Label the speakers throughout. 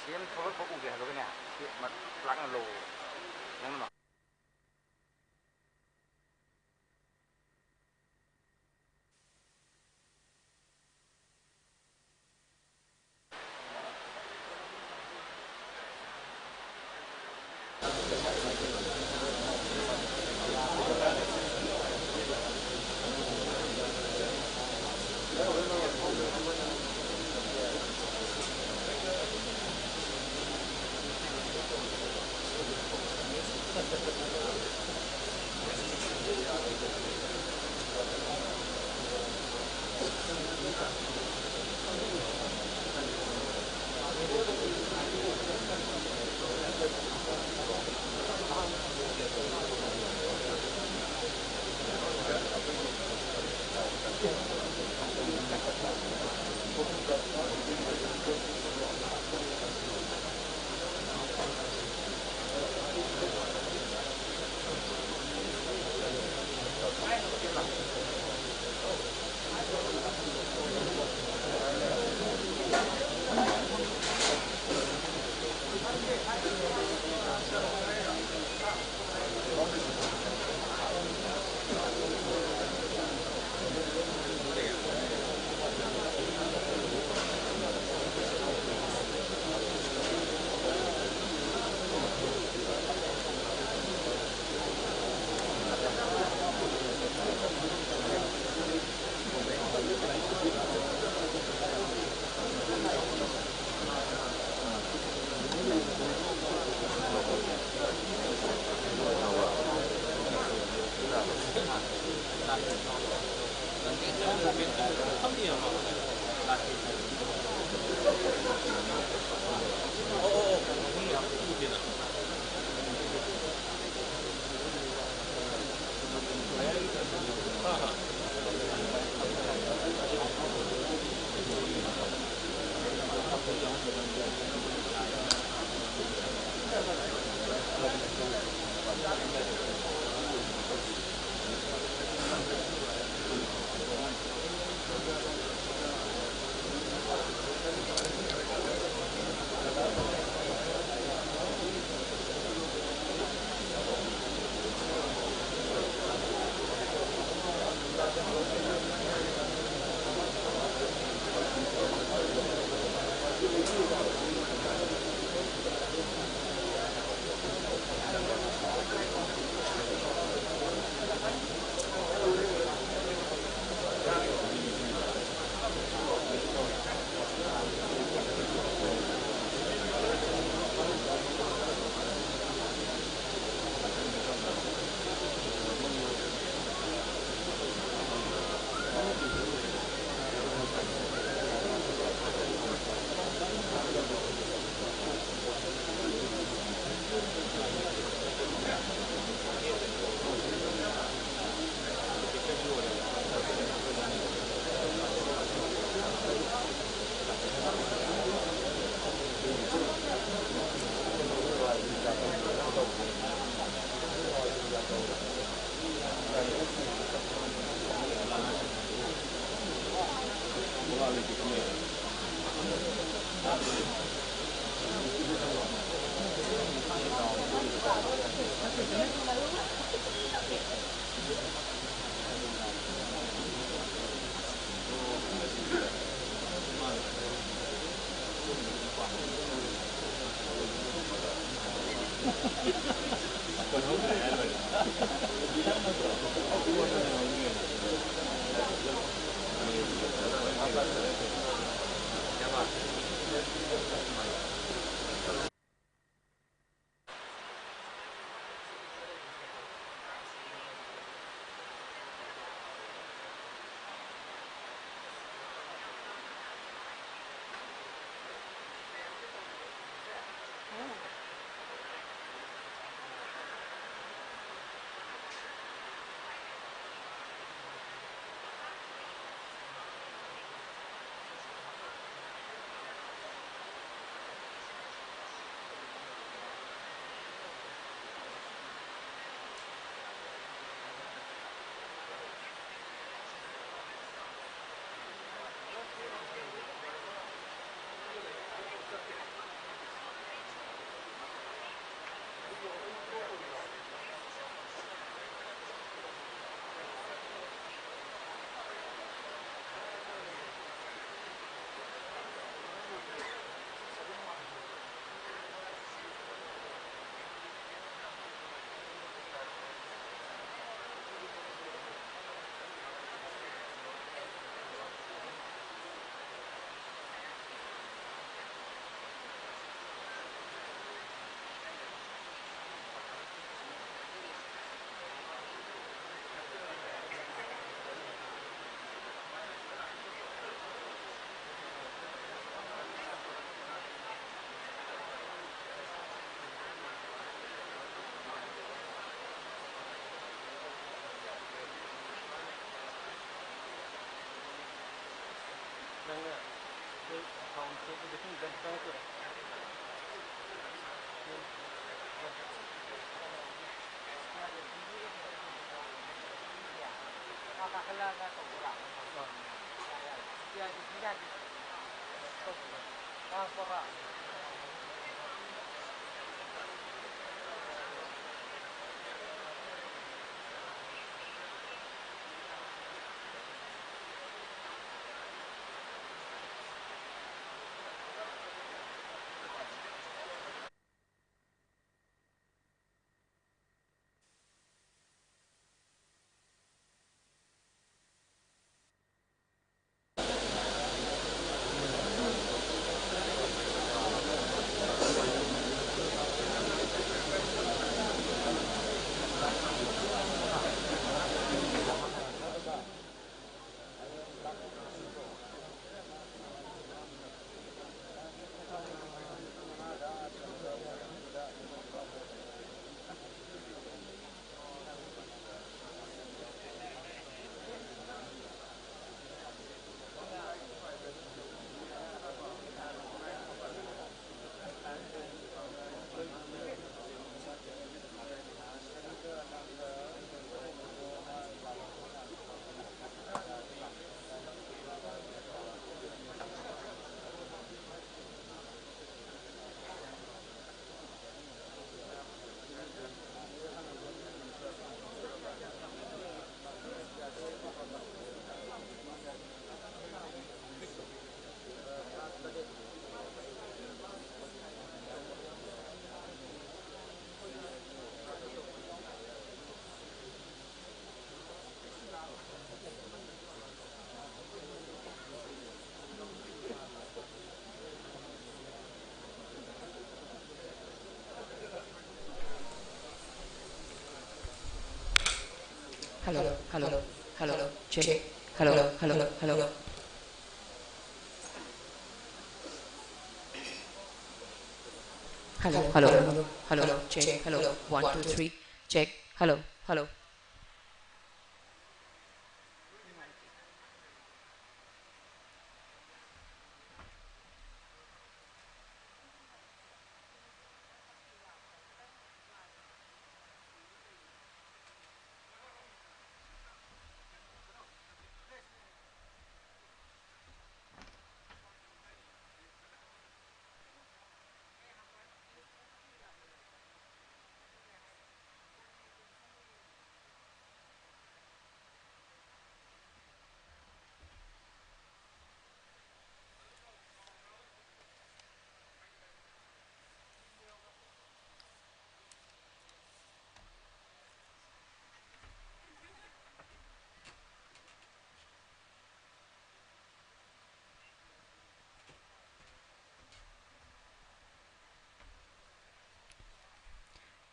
Speaker 1: Siam thổi có uống cái này, mà lặng lồ, nhưng mà
Speaker 2: Hello, check. Hello. Check. Hello, 1, 2, 3, check. Hello.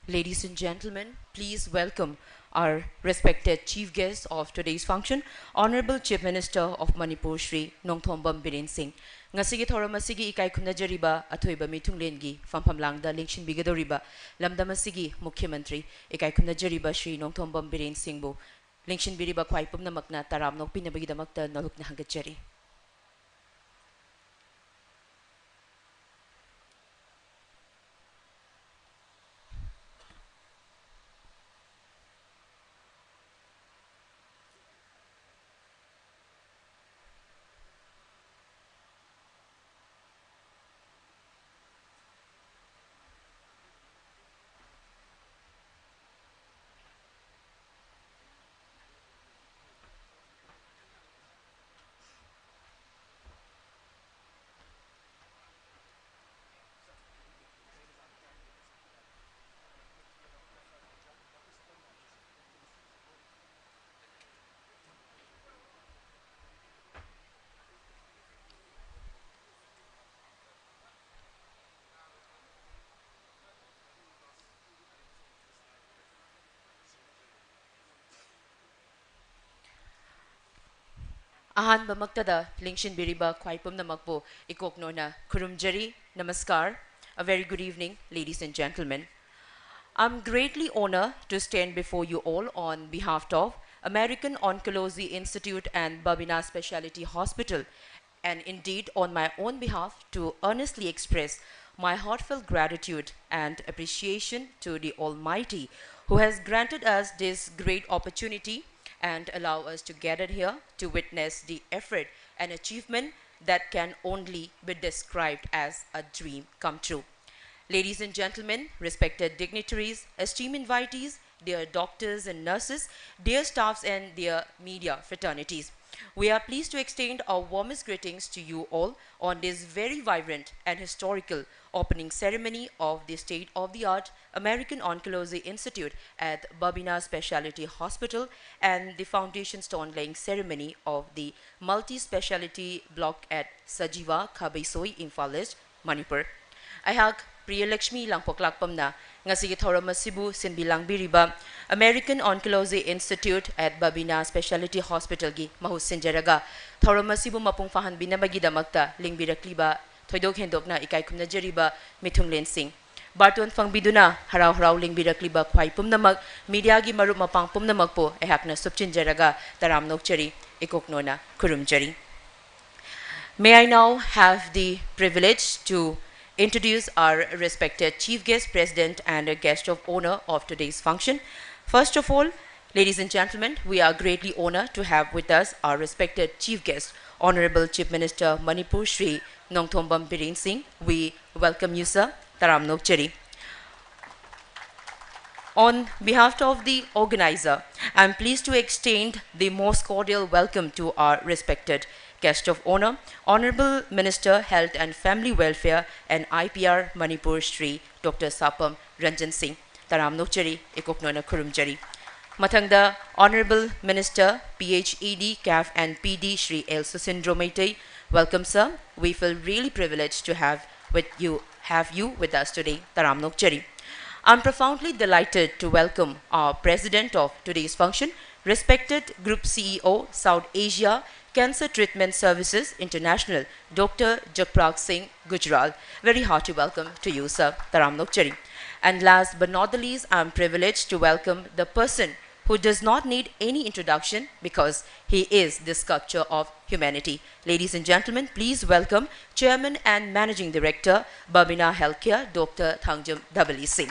Speaker 2: Ladies and gentlemen, please welcome our respected chief guest of today's function, Honorable Chief Minister of Manipur, Shri Nongthombam Biren Singh. Ngasigi thoramasigi ikai khunajariba athoiba mitunglengi famfamlangda lengshin bigadoriba lamdamasigi Mukhyamantri ikai khunajariba Shri Nongthombam Biren Singh bu lengshin biriba khwaipumna makna taram nokpinabagidamakta nalukna hangachari. Ahan bamaktada lengshin biriba khwaipum namakbo ikoknona kurumjari namaskar. A very good evening, ladies and gentlemen. I'm greatly honored to stand before you all on behalf of American Oncology Institute and Babina Speciality Hospital, and indeed on my own behalf to earnestly express my heartfelt gratitude and appreciation to the Almighty who has granted us this great opportunity and allow us to gather here to witness the effort and achievement that can only be described as a dream come true. Ladies and gentlemen, respected dignitaries, esteemed invitees, dear doctors and nurses, dear staffs and dear media fraternities, we are pleased to extend our warmest greetings to you all on this very vibrant and historical opening ceremony of the state-of-the-art American Oncology Institute at Babina Speciality Hospital and the foundation stone laying ceremony of the multi-speciality block at Sajiwa Khabaisoi, Imphal East, Manipur. Ayhak Priya Lakshmi Langpoklakpamna ngasigi thoram asibu sinbilang biriba American Oncology Institute at Babina Speciality Hospital gi mahusinjaraga thoram asibu mapung fahan binabagi damakta lingbirakliba thoidok hendokna ikai khumnajariba Mithunglen Singh Barton fangbiduna harau lingbirakliba khwaipumnamak media gi marup mapang pumnamakpo ehakna subchinjaraga taram nokchari ikoknona kurumjari. May I now have the privilege to introduce our respected chief guest, president, and a guest of honor of today's function. First of all, ladies and gentlemen, we are greatly honored to have with us our respected chief guest, Honorable Chief Minister Manipur, Shri Nongthombam Biren Singh. We welcome you, sir. Taram Nokchari. On behalf of the organizer, I am pleased to extend the most cordial welcome to our respected guest of honor, Honorable Minister Health and Family Welfare and IPR Manipur Shri Dr. Sapam Ranjan Singh. Taram Nokchari, Ekoknona Kurumjari. Mathangda, Honorable Minister PhED, CAF and PD Shri El Susindromaite. Welcome, sir. We feel really privileged to have you with us today. Taram Nokchari. I'm profoundly delighted to welcome our president of today's function, respected Group CEO, South Asia Cancer Treatment Services International, Dr. Jakprak Singh Gujral. Very hearty welcome to you, sir. Taram Nokchari. And last but not the least, I am privileged to welcome the person who does not need any introduction because he is the sculpture of humanity. Ladies and gentlemen, please welcome Chairman and Managing Director, Babina Healthcare, Dr. Thangjam Dabali Singh.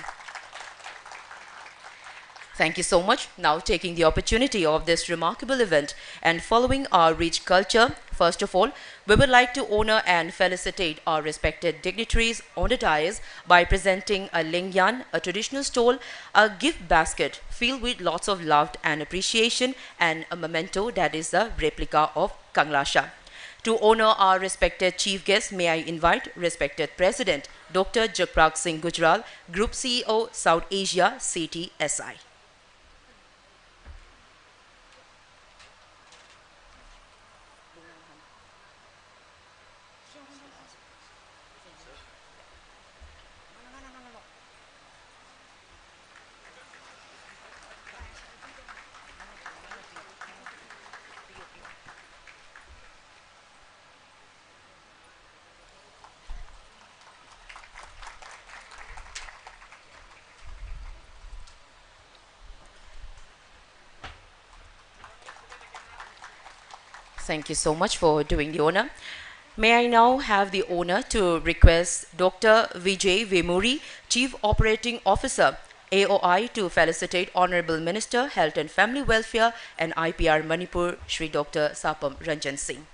Speaker 2: Thank you so much. Now taking the opportunity of this remarkable event and following our rich culture, first of all, we would like to honor and felicitate our respected dignitaries on the dais by presenting a lingyan, a traditional stole, a gift basket filled with lots of love and appreciation, and a memento that is a replica of Kanglasha. To honor our respected chief guest, may I invite respected President Dr. Jakprak Singh Gujral, Group CEO, South Asia, CTSI. Thank you so much for doing the honor. May I now have the honor to request Dr. Vijay Vemuri, Chief Operating Officer, AOI, to felicitate Honorable Minister, Health and Family Welfare and IPR Manipur, Shri Dr. Sapam Ranjan Singh.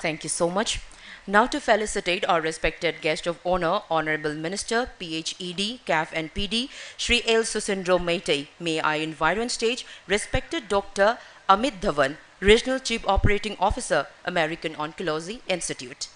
Speaker 2: Thank you so much. Now to felicitate our respected guest of honor, Honorable Minister, PhED, CAF and PD, Shri L. Susindro Meitei. May I invite on stage respected Dr. Amit Dhawan, Regional Chief Operating Officer, American Oncology Institute.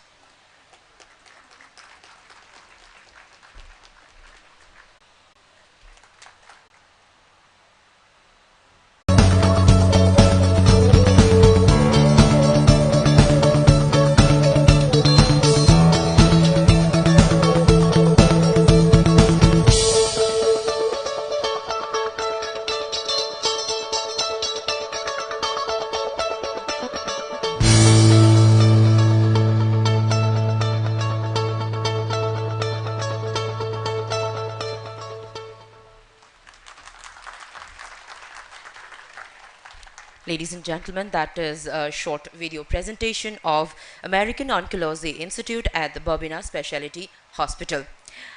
Speaker 2: Ladies and gentlemen, that is a short video presentation of American Oncology Institute at the Babina Speciality Hospital.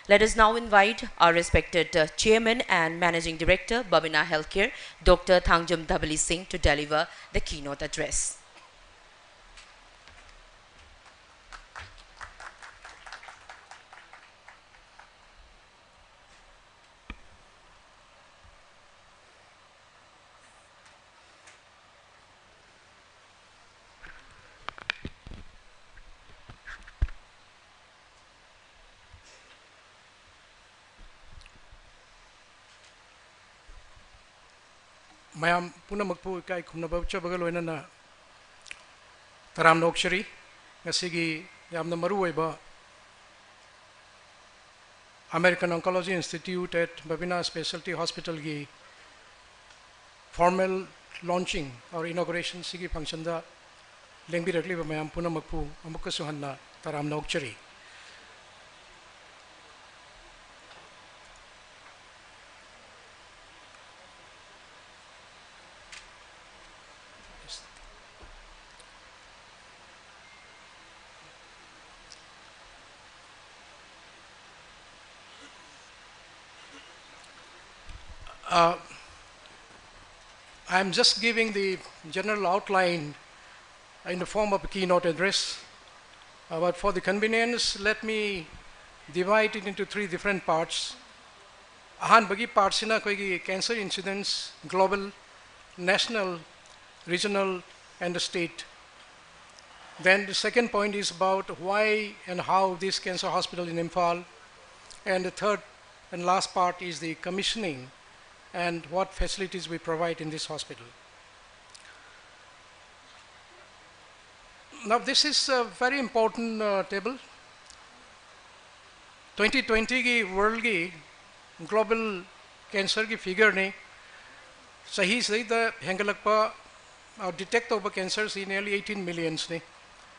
Speaker 2: Let us now invite our respected Chairman and Managing Director, Babina Healthcare, Dr. Thangjam Dabali Singh, to deliver the keynote address.
Speaker 3: Mayam punamakpu kai khumnabab chabaga loinana taram nokchari ngasigi yamna maru oiba American Oncology Institute at Babina Speciality Hospital gi formal launching or inauguration sigi function da lengbirakli ba mayam punamakpu amukka suhanna taram nokchari. I'm just giving the general outline in the form of a keynote address, but for the convenience, let me divide it into three different parts. Ahan bagi parts ina koi cancer incidence global national, regional, and the state. Then the second point is about why and how this cancer hospital in Imphal. And the third and last part is the commissioning and what facilities we provide in this hospital. Now this is a very important table. 2020 की world की global cancer की figure ने सही सही the हेंगलकपा और detect over cancers in nearly 18 millions ने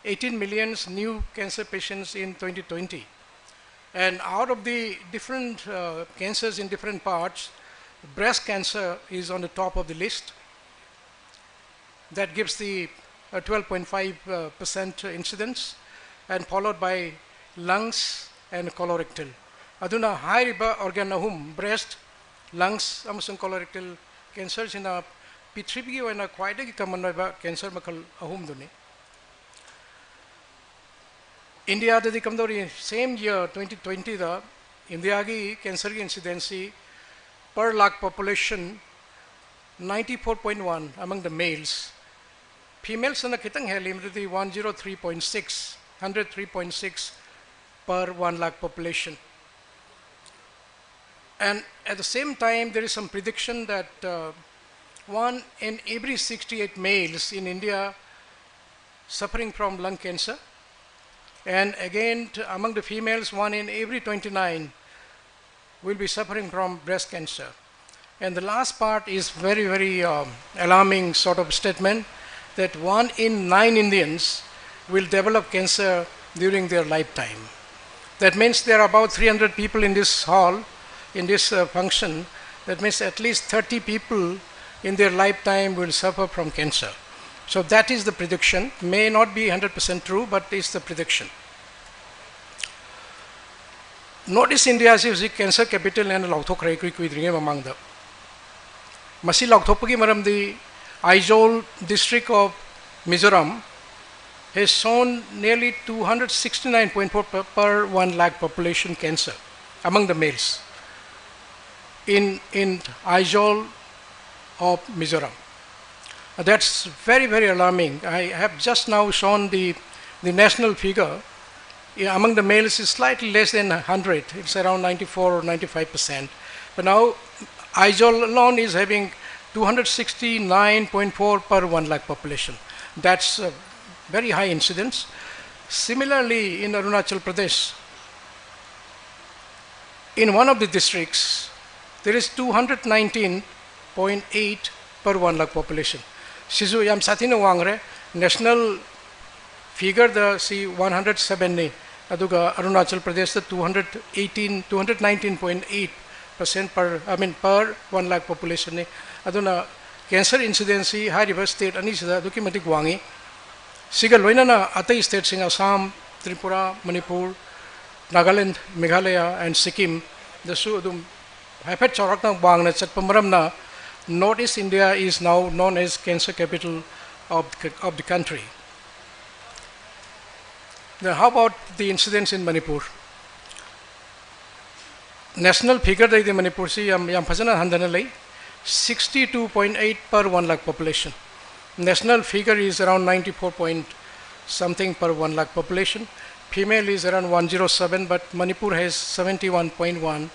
Speaker 3: 18 millions new cancer patients in 2020. And out of the different cancers in different parts, breast cancer is on the top of the list. That gives the 12.5% incidence, and followed by lungs and colorectal. Aduna high riba organ ahum breast, lungs, amasung colorectal cancers in a P3B and a quite a common cancer makal ahum duni. India the kamdori same year 2020 the India ki cancer incidency per lakh population 94.1 among the males. Females na kitang hai limited 103.6 103.6 per 1 lakh population. And at the same time there is some prediction that 1 in every 68 males in India suffering from lung cancer. And again, among the females, 1 in every 29 will be suffering from breast cancer. And the last part is very, very alarming sort of statement that 1 in 9 Indians will develop cancer during their lifetime. That means there are about 300 people in this hall, in this function. That means at least 30 people in their lifetime will suffer from cancer. So that is the prediction. May not be 100% true, but it's the prediction. Notice India is the cancer capital and Lauthokrai Kuidringa among them. Masi Lauthopagi Maram, the Aizawl district of Mizoram has shown nearly 269.4 per 1 lakh population cancer among the males in Aizawl of Mizoram. That's very, very alarming. I have just now shown the national figure. Among the males is slightly less than 100. It's around 94 or 95%. But now Aizawl alone is having 269.4 per 1 lakh population. That's a very high incidence. Similarly, in Arunachal Pradesh, in one of the districts, there is 219.8 per 1 lakh population. Sizu yam satina wangre national figure the see 107 aduga Arunachal Pradesh the 219.8% per 1 lakh population ne aduna cancer incidency high river state ani sida duki matik wangi siga loina na atai state sing Assam, Tripura, Manipur, Nagaland, Meghalaya and Sikkim the su adum haipet chorak na wang na chat pamaram na Northeast India is now known as cancer capital of the country. Now, how about the incidence in Manipur? National figure that the Manipur see yam phasana handana lai 62.8 per 1 lakh population. National figure is around 94 point something per 1 lakh population. Female is around 107, but Manipur has 71.1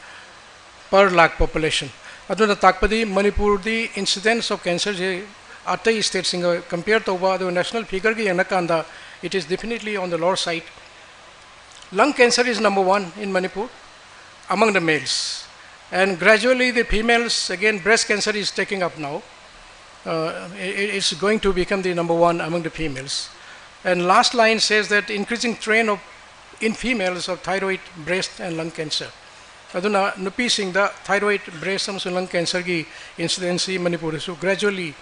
Speaker 3: per lakh population. Aduna takpadi Manipur the incidence of cancer atai states compared to the national figure ki yanakanda it is definitely on the lower side. Lung cancer is number 1 in Manipur among the males, and gradually the females again breast cancer is taking up now. It's going to become the number 1 among the females. And last line says that increasing trend in females of thyroid, breast and lung cancer. Aduna nupi sing the thyroid, breast and lung cancer ki incidence Manipur so gradually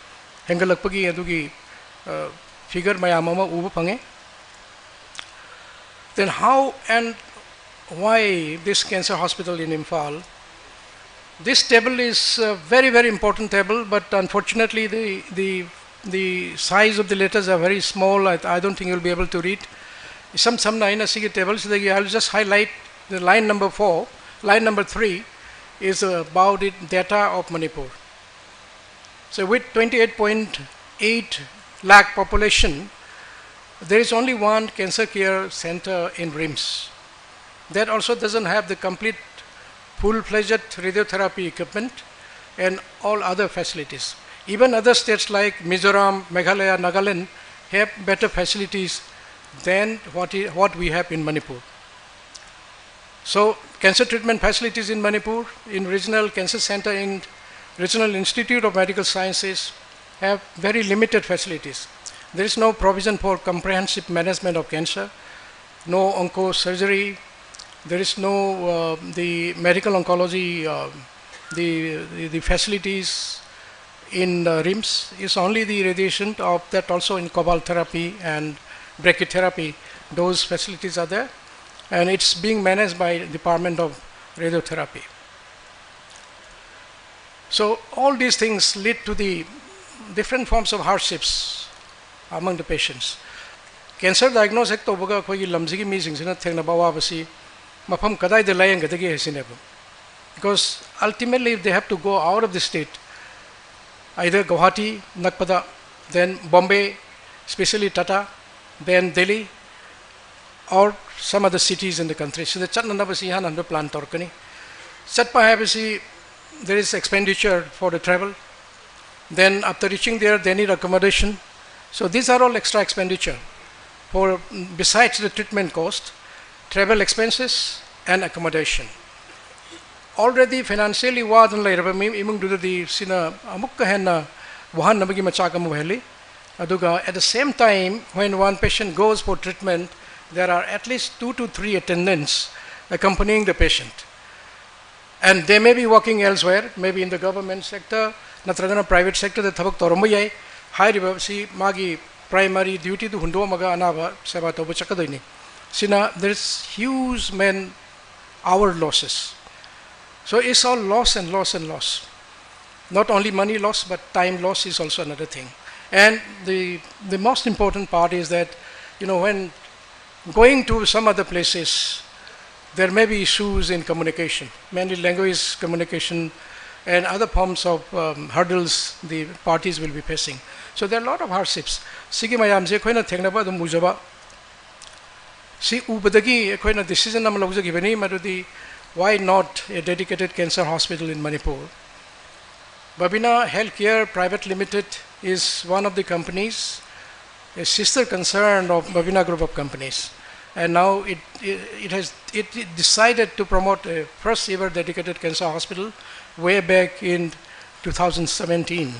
Speaker 3: hengalakpagi adugi figure mayamama uba pange. Then how and why this cancer hospital in Imphal? This table is a very, very important table, but unfortunately the size of the letters are very small. I don't think you'll be able to read. Some naina sige tables. I'll just highlight the line number 4. Line number 3 is about the data of Manipur. So with 28.8 lakh population, there is only one cancer care center in RIMS. That also doesn't have the complete full-fledged radiotherapy equipment and all other facilities. Even other states like Mizoram, Meghalaya, Nagaland have better facilities than what we have in Manipur. So cancer treatment facilities in Manipur, in Regional Cancer Center in Regional Institute of Medical Sciences have very limited facilities. There is no provision for comprehensive management of cancer, no onco surgery, there is no the medical oncology, the facilities in RIMS is only the radiation of that, also in cobalt therapy and brachytherapy. Those facilities are there, and it's being managed by Department of Radiotherapy. So all these things lead to the different forms of hardships among the patients. Cancer diagnosis to baga khoi lamjigi mi jingsina thengna bawa basi mafam kadai de layang gadagi hesineba, because ultimately if they have to go out of the state, either Guwahati, Nagpada, then Bombay, especially Tata, then Delhi, or some other cities in the country. So the chatna basi han under plan torkani. Chatpa basi there is expenditure for the travel. Then after reaching there, they need accommodation. So these are all extra expenditure for besides the treatment cost, travel expenses and accommodation. Already financially wadan lairaba imung do the sina amukka henna wahan nabagi machaka mu heli aduga. At the same time, when one patient goes for treatment, there are at least 2 to 3 attendants accompanying the patient, and they may be working elsewhere, maybe in the government sector, natragana private sector, the thabak torombo yai high riba si magi primary duty to hundo maga anaba seba to chakadoini sina. There is huge man hour losses. So it's all loss and loss and loss. Not only money loss, but time loss is also another thing. And the most important part is that, you know, when going to some other places, there may be issues in communication, mainly language communication and other forms of hurdles the parties will be facing. So there are a lot of hardships. Sigi mayam je koina thengnaba dum mujaba. Si ubadagi koina decision nam lawjagi bani madudi. Why not a dedicated cancer hospital in Manipur? Babina Healthcare Private Limited is one of the companies, a sister concern of Babina Group of Companies. And now it decided to promote a first ever dedicated cancer hospital way back in 2017.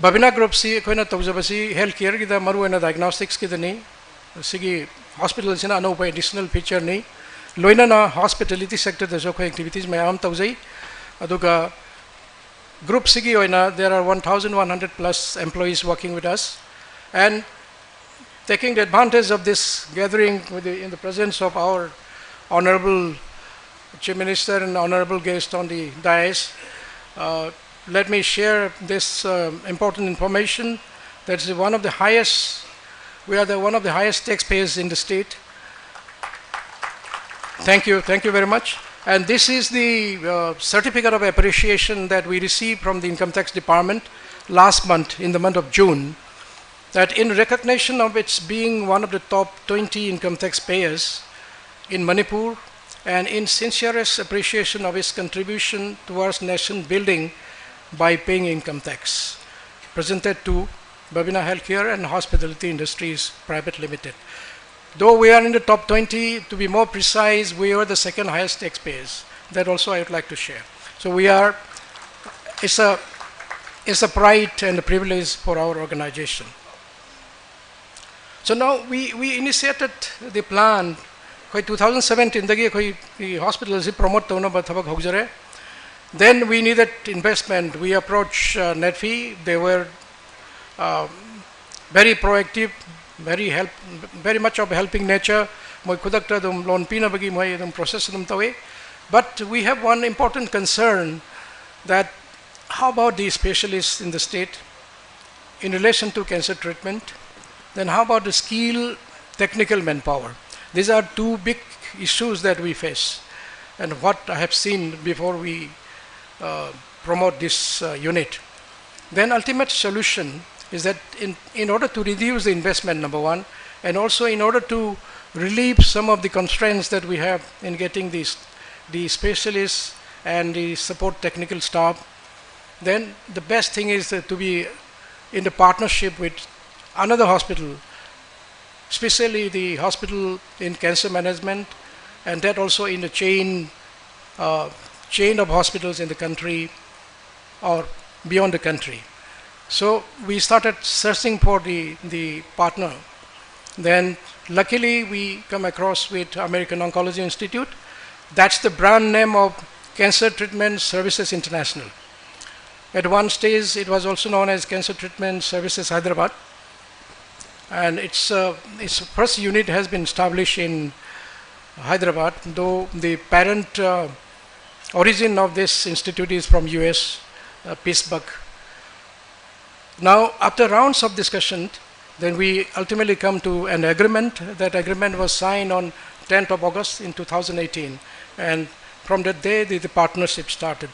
Speaker 3: Babina Group si koina tawjabasi healthcare ki da maru ena diagnostics ki da ni sigi hospital is an additional feature ni loina na hospitality sector the joko activities may am tawjai aduga group sigi oina there are 1,100 plus employees working with us, and taking the advantage of this gathering in the presence of our honorable Chief Minister and honorable guest on the dais, let me share this important information. That's one of the highest. We are one of the highest taxpayers in the state. Thank you very much. And this is the certificate of appreciation that we received from the Income Tax Department last month, in the month of June, that in recognition of its being one of the top 20 income tax payers in Manipur, and in sincerest appreciation of its contribution towards nation building by paying income tax, presented to Babina Healthcare and Hospitality Industries Private Limited. Though we are in the top 20, to be more precise, we are the second highest taxpayers. That also I would like to share. So we are, it's a pride and a privilege for our organization. So now we initiated the plan. 2017 the hospital is promote then we needed investment. We approached NETFI. They were very proactive, very much of helping nature. But we have one important concern, that how about the specialists in the state in relation to cancer treatment? Then how about the skilled technical manpower? These are two big issues that we face, and what I have seen before we promote this unit. Then ultimate solution is that in order to reduce the investment, number one, and also in order to relieve some of the constraints that we have in getting the specialists and the support technical staff, then the best thing is to be in the partnership with another hospital, especially the hospital in cancer management, and that also in the chain of hospitals in the country or beyond the country. So we started searching for the partner. Then luckily we come across with American Oncology Institute. That's the brand name of Cancer Treatment Services International. At one stage it was also known as Cancer Treatment Services Hyderabad, and its first unit has been established in Hyderabad, though the parent origin of this institute is from US, Pittsburgh. Now, after rounds of discussion, then we ultimately come to an agreement. That agreement was signed on 10th of August in 2018, and from that day the partnership started.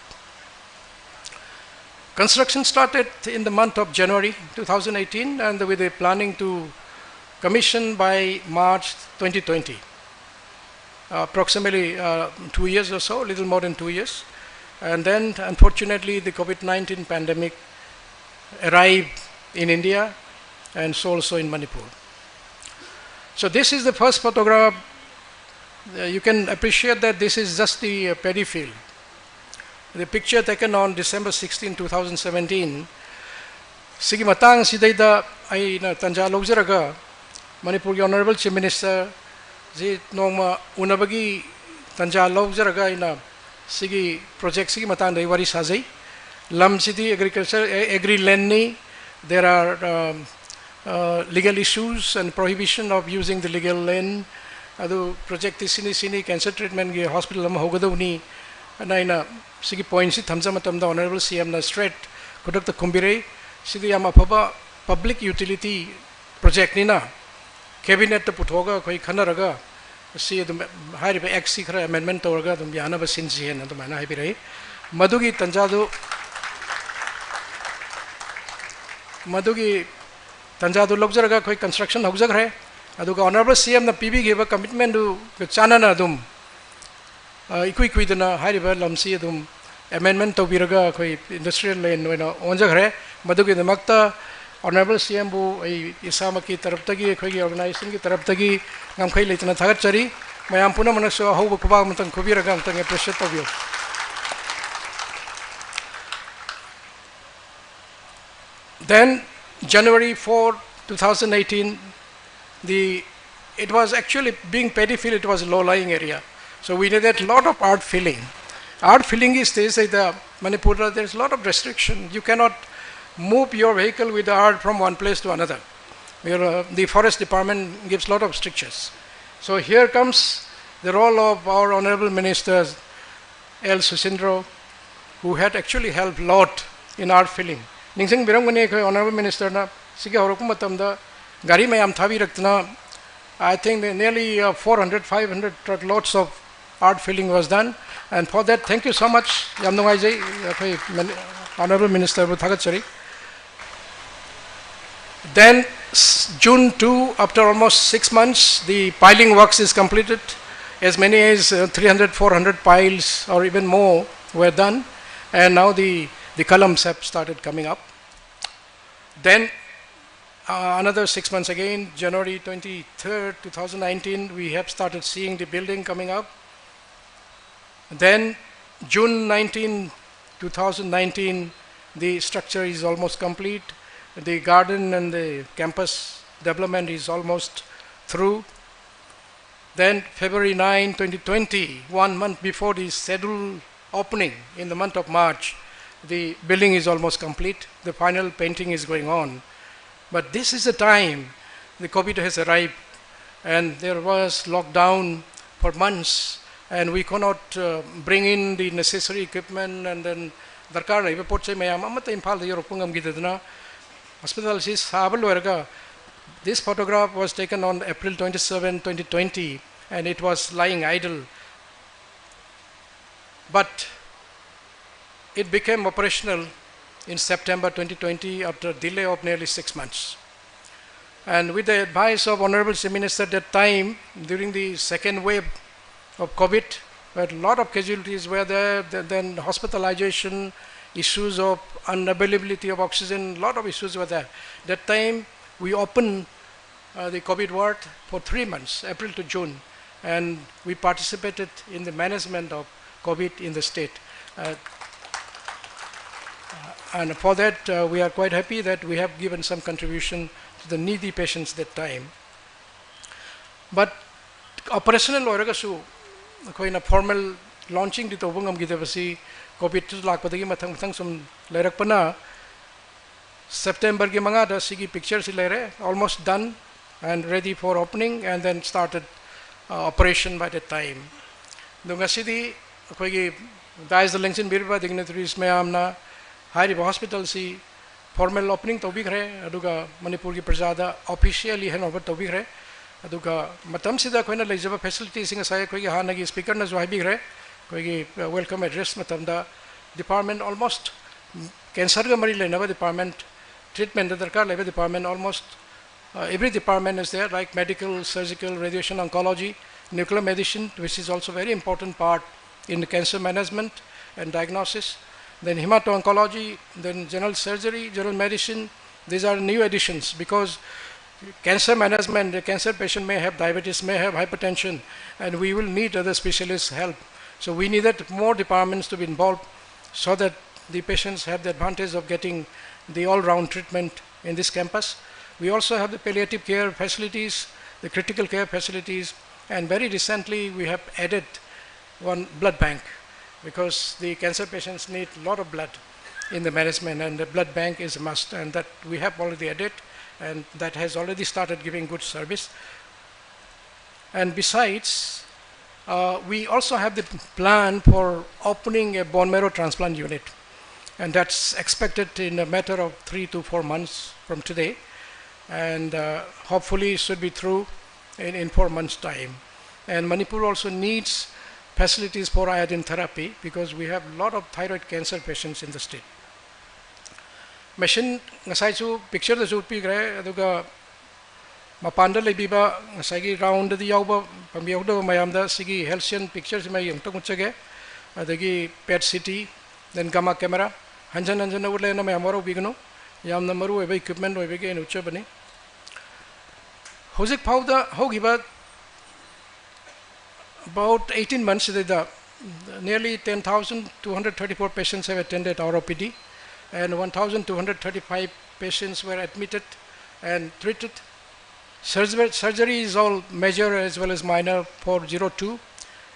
Speaker 3: Construction started in the month of January 2018, and with a planning to commission by March 2020. Approximately 2 years or so, a little more than 2 years. And then, unfortunately, the COVID-19 pandemic arrived in India and so also in Manipur. So this is the first photograph. You can appreciate that this is just the paddy field. The picture taken on December 16, 2017. Sigi matang sidaida ay na tanja logzaraga Manipur ki Honorable Chief Minister ji nongma unabagi tanja logzaraga ina sigi project sigi matang dai wari sajai lam sidi agriculture agri land ni. There are legal issues and prohibition of using the legal land. Adu project sini cancer treatment ki hospital am hogadawni naina sigi point si thamja matamda Honorable CM na straight kudak ta kumbire sidi yam afaba public utility project ni na cabinet ta puthoga koi khanaraga si adum hairiba act si khara amendment tawraga adum yana ba sinji hen adum ana haibire madugi tanjadu logjaraga koi construction hogjagre aduga Honorable CM na PB geba commitment du chana na adum ikui dana hairiba lamsi adum amendment tawbiraga koi industrial land oina onjagre madugi damakta Honorable CM bu isamaki taraptagi khoi organization ki taraptagi ngamkhai leitana thagat chari mayam puna manakso hauba kuba mutang khubiraga mutang appreciate tawbiyo. Then January 4, 2018, it was actually being paddy field, it was a low-lying area. So we needed a lot of art filling. Art filling is this, like the Manipur, there's a lot of restriction. You cannot move your vehicle with the art from one place to another. The forest department gives a lot of strictures. So here comes the role of our Honorable Minister L. Susindro, who had actually helped a lot in art filling. Ningsing birangani Honorable Minister na sige horoku matamda gari mayam thabi raktana. I think nearly 400-500 truckloads of art filling was done, and for that thank you so much Yamnungai Jai, Honorable Minister Buthagachari. Then June 2, after almost 6 months, the piling works is completed. As many as 300-400 piles or even more were done, and now the columns have started coming up. Then another 6 months again, January 23rd, 2019, we have started seeing the building coming up. Then June 19, 2019, the structure is almost complete. The garden and the campus development is almost through. Then February 9, 2020, 1 month before the scheduled opening in the month of March, the building is almost complete. The final painting is going on. But this is the time the COVID has arrived, and there was lockdown for months, and we cannot bring in the necessary equipment, and then darkar laiba potchai mayam amata imphal da yorokungam gidadna hospital is sabal werga. This photograph was taken on April 27, 2020, and it was lying idle. But it became operational in September 2020 after a delay of nearly 6 months. And with the advice of Honorable Chief Minister at that time, during the second wave of COVID, where a lot of casualties were there, then hospitalization, issues of unavailability of oxygen, a lot of issues were there. That time, we opened the COVID ward for 3 months, April to June, and we participated in the management of COVID in the state. And for that, we are quite happy that we have given some contribution to the needy patients that time. But operational oiragasu, akoina formal launching di tobungam gidabasi COVID lakpadagi mathang sum leirakpana September gi manga da sigi pictures lere almost done and ready for opening, and then started operation by that time. Dungasidi akoigi dais the lengsin birba dignitaries mayamna hairiba hospital si formal opening tobigre aduga Manipur gi prajada officially handover tobigre aduga matam sida koina leijaba facilities singa sai koigi hanagi speaker na jo bigre koigi welcome address matam da department almost cancer ga mari lenaba department treatment darkar leba department almost every department is there, like medical, surgical, radiation, oncology, nuclear medicine, which is also very important part in the cancer management and diagnosis. Then hemato-oncology, then general surgery, general medicine. These are new additions because cancer management, the cancer patient may have diabetes, may have hypertension, and we will need other specialists' help. So we needed more departments to be involved so that the patients have the advantage of getting the all-round treatment in this campus. We also have the palliative care facilities, the critical care facilities, and very recently we have added one blood bank because the cancer patients need a lot of blood in the management, and the blood bank is a must, and that we have already added, and that has already started giving good service. And besides, we also have the plan for opening a bone marrow transplant unit, and that's expected in a matter of 3 to 4 months from today. And hopefully it should be through in 4 months' time. And Manipur also needs facilities for iodine therapy because we have a lot of thyroid cancer patients in the state. Machine ngasai chu picture da chu pi gre aduga mapanda lebiba ngasai gi round di yauba pambiaudo mayamda sigi Helsian pictures mai yung tangutchage adagi PET CT, then gamma camera hanjan ule na mayamaro bigno yam namaru ebe equipment oibege in uchabani. Hojik Pauda Hogiba about 18 months, nearly 10,234 patients have attended ROPD, and 1,235 patients were admitted and treated. Surgery is all major as well as minor 402,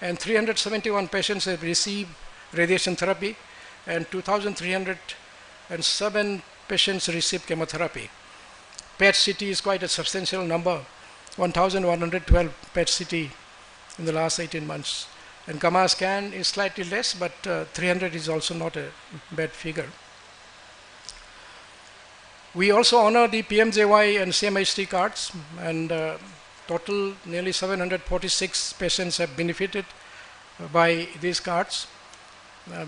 Speaker 3: and 371 patients have received radiation therapy, and 2,307 patients received chemotherapy. PET CT is quite a substantial number, 1,112 PET CT in the last 18 months. And gamma scan is slightly less, but 300 is also not a bad figure. We also honor the PMJY and CMHT cards, and total nearly 746 patients have benefited by these cards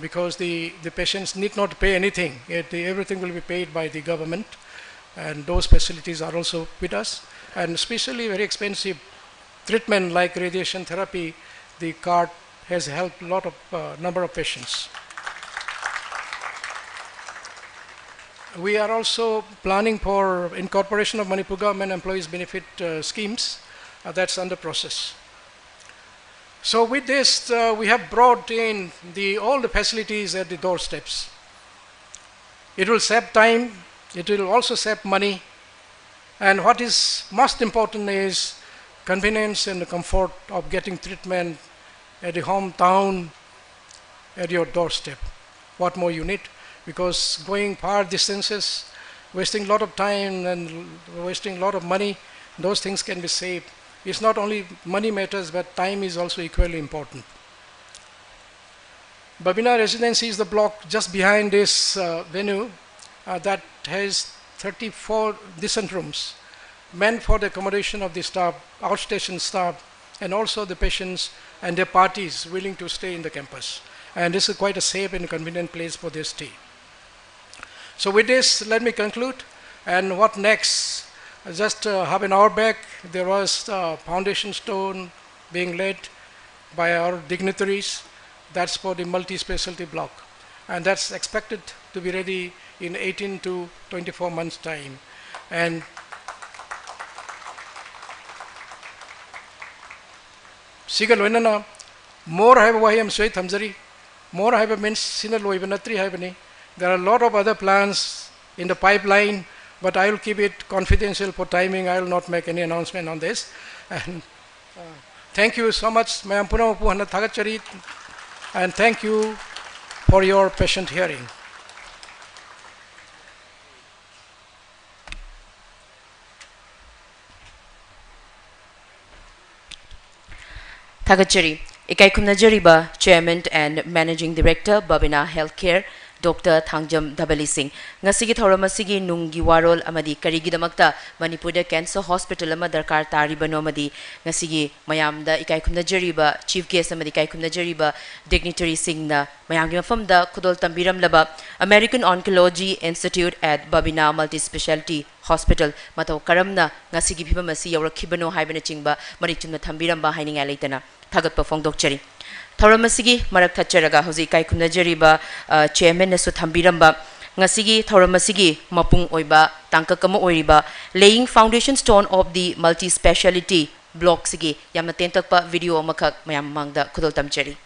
Speaker 3: because the patients need not pay anything. Everything will be paid by the government, and those facilities are also with us. And especially very expensive treatment like radiation therapy, the card has helped a lot of number of patients. We are also planning for incorporation of Manipur government employees benefit schemes. That's under process. So with this, we have brought in all the facilities at the doorsteps. It will save time. It will also save money. And what is most important is convenience and the comfort of getting treatment at the hometown, at your doorstep. What more you need? Because going far distances, wasting a lot of time and wasting a lot of money, those things can be saved. It's not only money matters, but time is also equally important. Babina Residency is the block just behind this venue that has 34 decent rooms meant for the accommodation of the staff, outstation staff, and also the patients and their parties willing to stay in the campus. and this is quite a safe and convenient place for their stay. So with this, let me conclude. And what next? Just half an hour back, there was a foundation stone being laid by our dignitaries. That's for the multi-specialty block. And that's expected to be ready in 18 to 24 months' time. And Siga loinana, more have wahim sway thamzari, more have means sinal loibanatri have. There are a lot of other plans in the pipeline, but I will keep it confidential for timing. I will not make any announcement on this. And thank you so much, Mayampuna Puhana Thagachari, and thank you for your patient hearing.
Speaker 2: Thagachari, Ikai Kumnajariba, Chairman and Managing Director, Babina Healthcare, Dr. Thangjam Dabali Singh. Ngasigi Thoramasigi Nungi Warol Amadi Karigidamakta, Manipur Cancer Hospital Amadarkar Taribano Madi, Ngasigi Mayamda, Ikai Kumnajariba, Chief Guest Amadi Kai Kumnajariba, Dignitary Singh, Mayangima from the Kudol Tambiram Laba, American Oncology Institute at Babina Multi Speciality Hospital, Matau Karamna, Ngasigi Pipamasi, or Kibano Hibana Chingba, Marichuna Tambiramba, Hining Alitana. Thagat Pafong Dokchari. Thoramasigi, Marak Tacharaga, Hosi Kai Kumnajariba, Chairman Nasu Thambiramba, Ngasigi, Thoramasigi, Mapung Oiba, Tankakama Oiriba, laying foundation stone of the multi speciality block Sigi, Yamatentakpa video Makak Mayamangda Kudol Tamchari.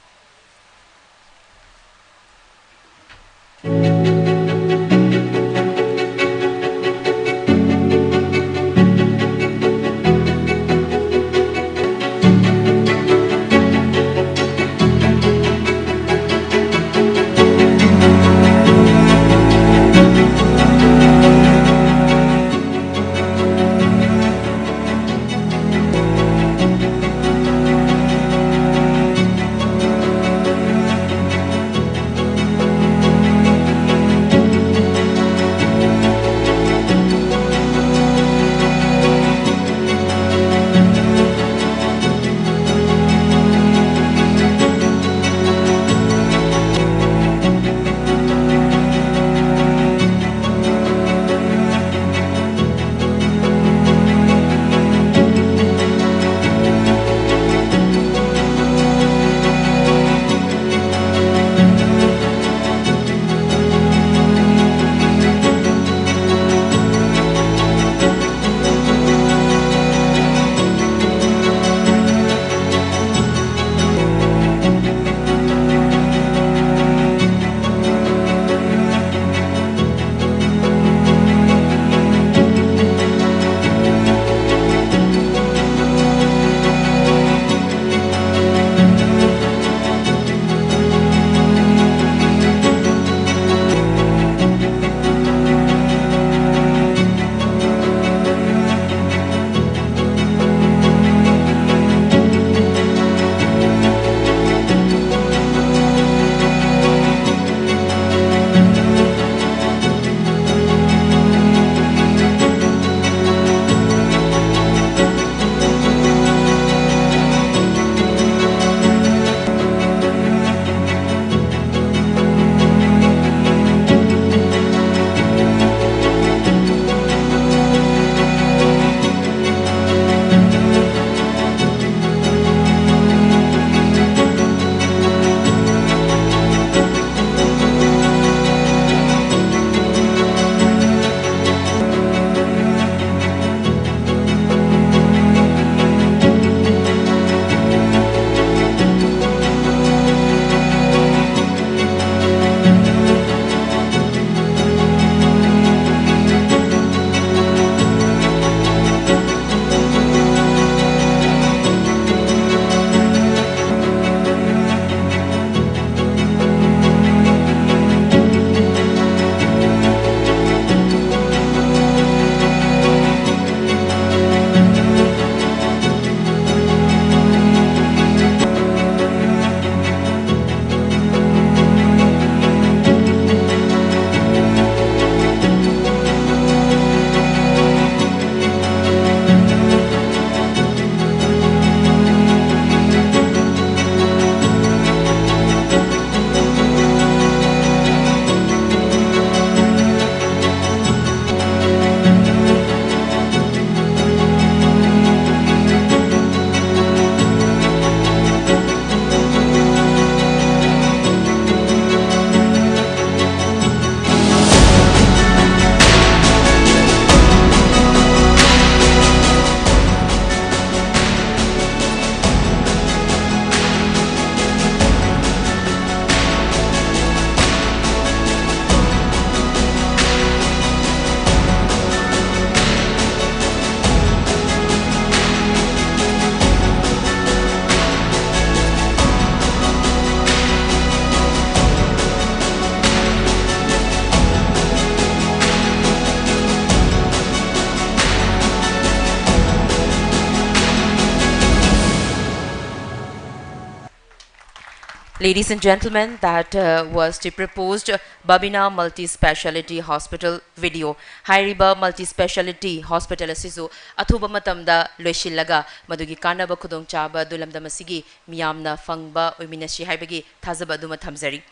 Speaker 2: Ladies and gentlemen, that was the proposed Babina Multi-Speciality Hospital video. Hairiba Multi-Speciality Hospital asisu athuba matamda loishillaga madugi kanaba khudong chaba dulamda masigi miyamna fangba oiminashi haibagi thazaba duma thamzari.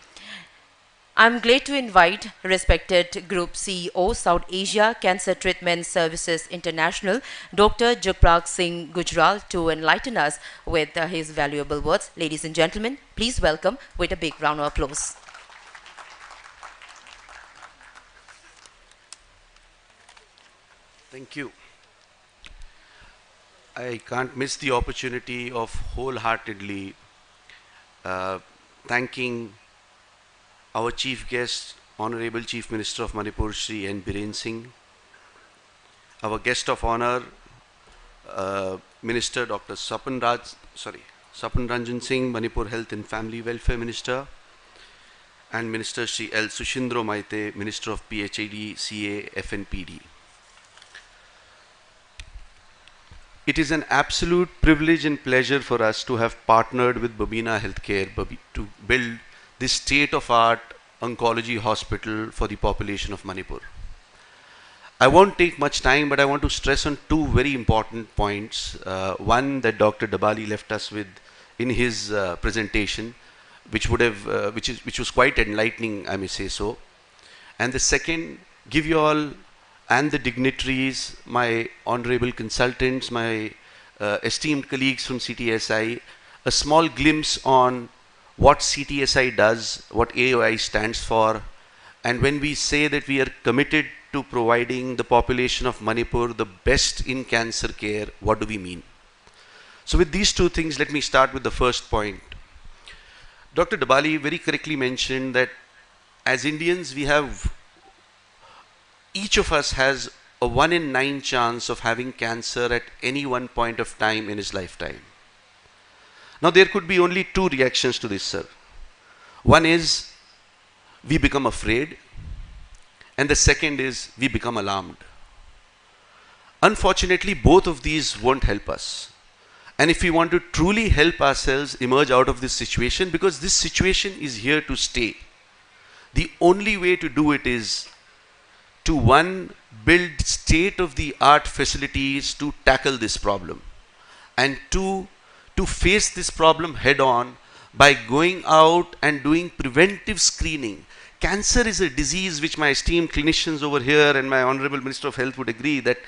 Speaker 2: I'm glad to invite respected Group CEO, South Asia Cancer Treatment Services International, Dr. Jagprag Singh Gujral, to enlighten us with his valuable words. Ladies and gentlemen, please welcome with a big round of applause.
Speaker 4: Thank you. I can't miss the opportunity of wholeheartedly thanking our Chief Guest, Honorable Chief Minister of Manipur, Shri N. Biren Singh, our Guest of Honor, Minister Dr. Sapan Ranjan Singh, Manipur Health and Family Welfare Minister, and Minister Shri L. Sushindro Maite, Minister of PHAD, CA, FNPD. It is an absolute privilege and pleasure for us to have partnered with Babina Healthcare to build this state-of-art oncology hospital for the population of Manipur. I won't take much time, but I want to stress on two very important points. One that Dr. Dabali left us with in his presentation, which was quite enlightening, I may say so. And the second, give you all and the dignitaries, my honorable consultants, my esteemed colleagues from CTSI, a small glimpse on what CTSI does, what AOI stands for, and when we say that we are committed to providing the population of Manipur the best in cancer care, what do we mean? So with these two things, let me start with the first point. Dr. Dabali very correctly mentioned that as Indians, each of us has a 1 in 9 chance of having cancer at any one point of time in his lifetime. Now there could be only two reactions to this, sir. One is we become afraid, and the second is we become alarmed. Unfortunately, both of these won't help us. And if we want to truly help ourselves emerge out of this situation, because this situation is here to stay, the only way to do it is to, one, build state-of-the-art facilities to tackle this problem, and two, to face this problem head-on by going out and doing preventive screening. Cancer is a disease which my esteemed clinicians over here and my Honorable Minister of Health would agree that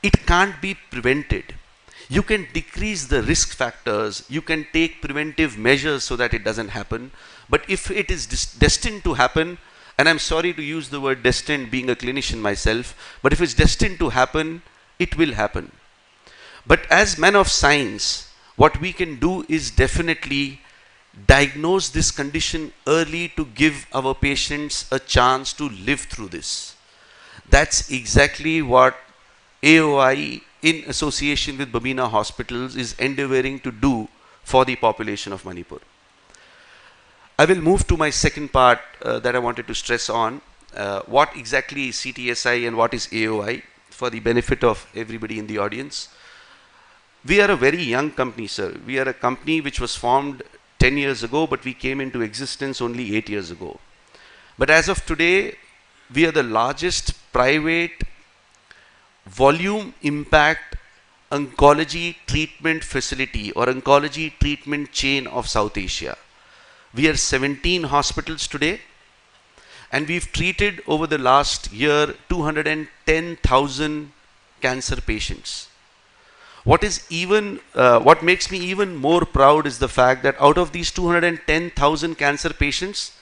Speaker 4: it can't be prevented. You can decrease the risk factors, you can take preventive measures so that it doesn't happen, but if it is destined to happen, and I'm sorry to use the word destined being a clinician myself, but if it's destined to happen, it will happen. But as men of science, what we can do is definitely diagnose this condition early to give our patients a chance to live through this. That's exactly what AOI in association with Babina Hospitals is endeavoring to do for the population of Manipur. I will move to my second part that I wanted to stress on. What exactly is CTSI and what is AOI for the benefit of everybody in the audience. We are a very young company, sir. We are a company which was formed 10 years ago, but we came into existence only 8 years ago. But as of today, we are the largest private volume impact oncology treatment facility or oncology treatment chain of South Asia. We are 17 hospitals today, and we've treated over the last year 210,000 cancer patients. What makes me even more proud is the fact that out of these 210,000 cancer patients,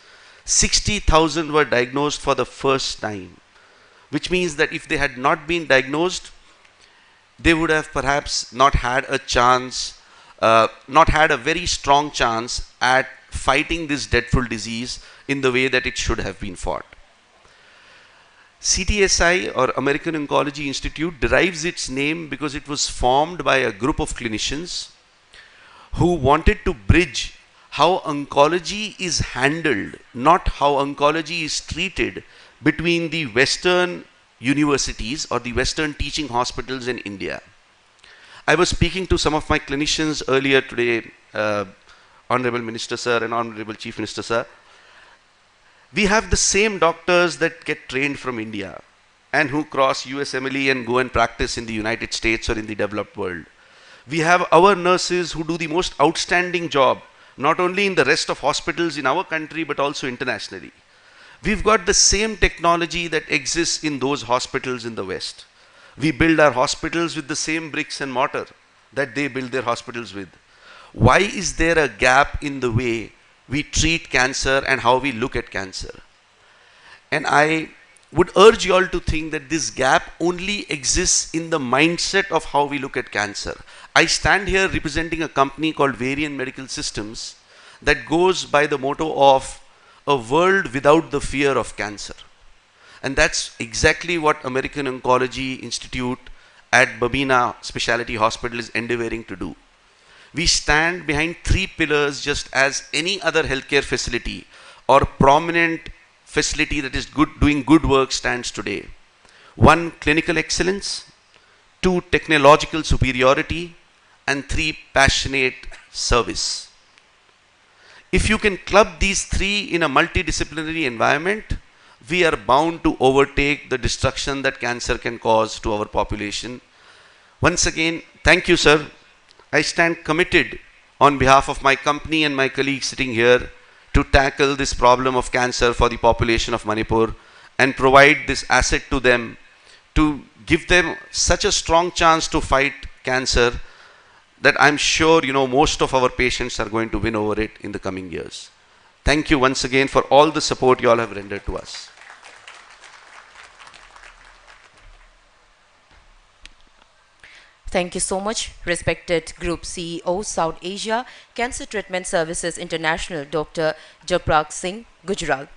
Speaker 4: 60,000 were diagnosed for the first time, which means that if they had not been diagnosed, they would have perhaps not had a chance, not had a very strong chance at fighting this dreadful disease in the way that it should have been fought. CTSI or American Oncology Institute derives its name because it was formed by a group of clinicians who wanted to bridge how oncology is handled, not how oncology is treated, between the Western universities or the Western teaching hospitals in India. I was speaking to some of my clinicians earlier today Honorable Minister Sir and Honorable Chief Minister Sir, we have the same doctors that get trained from India and who cross USMLE and go and practice in the United States or in the developed world. We have our nurses who do the most outstanding job, not only in the rest of hospitals in our country, but also internationally. We've got the same technology that exists in those hospitals in the West. We build our hospitals with the same bricks and mortar that they build their hospitals with. Why is there a gap in the way we treat cancer and how we look at cancer? And I would urge you all to think that this gap only exists in the mindset of how we look at cancer. I stand here representing a company called Varian Medical Systems that goes by the motto of a world without the fear of cancer. And that's exactly what American Oncology Institute at Babina Speciality Hospital is endeavoring to do. We stand behind 3 pillars just as any other healthcare facility or prominent facility that is doing good work stands today. 1, clinical excellence. 2, technological superiority. And 3, passionate service. If you can club these 3 in a multidisciplinary environment, we are bound to overtake the destruction that cancer can cause to our population. Once again, thank you, sir. I stand committed on behalf of my company and my colleagues sitting here to tackle this problem of cancer for the population of Manipur and provide this asset to them to give them such a strong chance to fight cancer that I'm sure most of our patients are going to win over it in the coming years. Thank you once again for all the support you all have rendered to us.
Speaker 2: Thank you so much, respected Group CEO, South Asia Cancer Treatment Services International, Dr. Japrak Singh Gujral.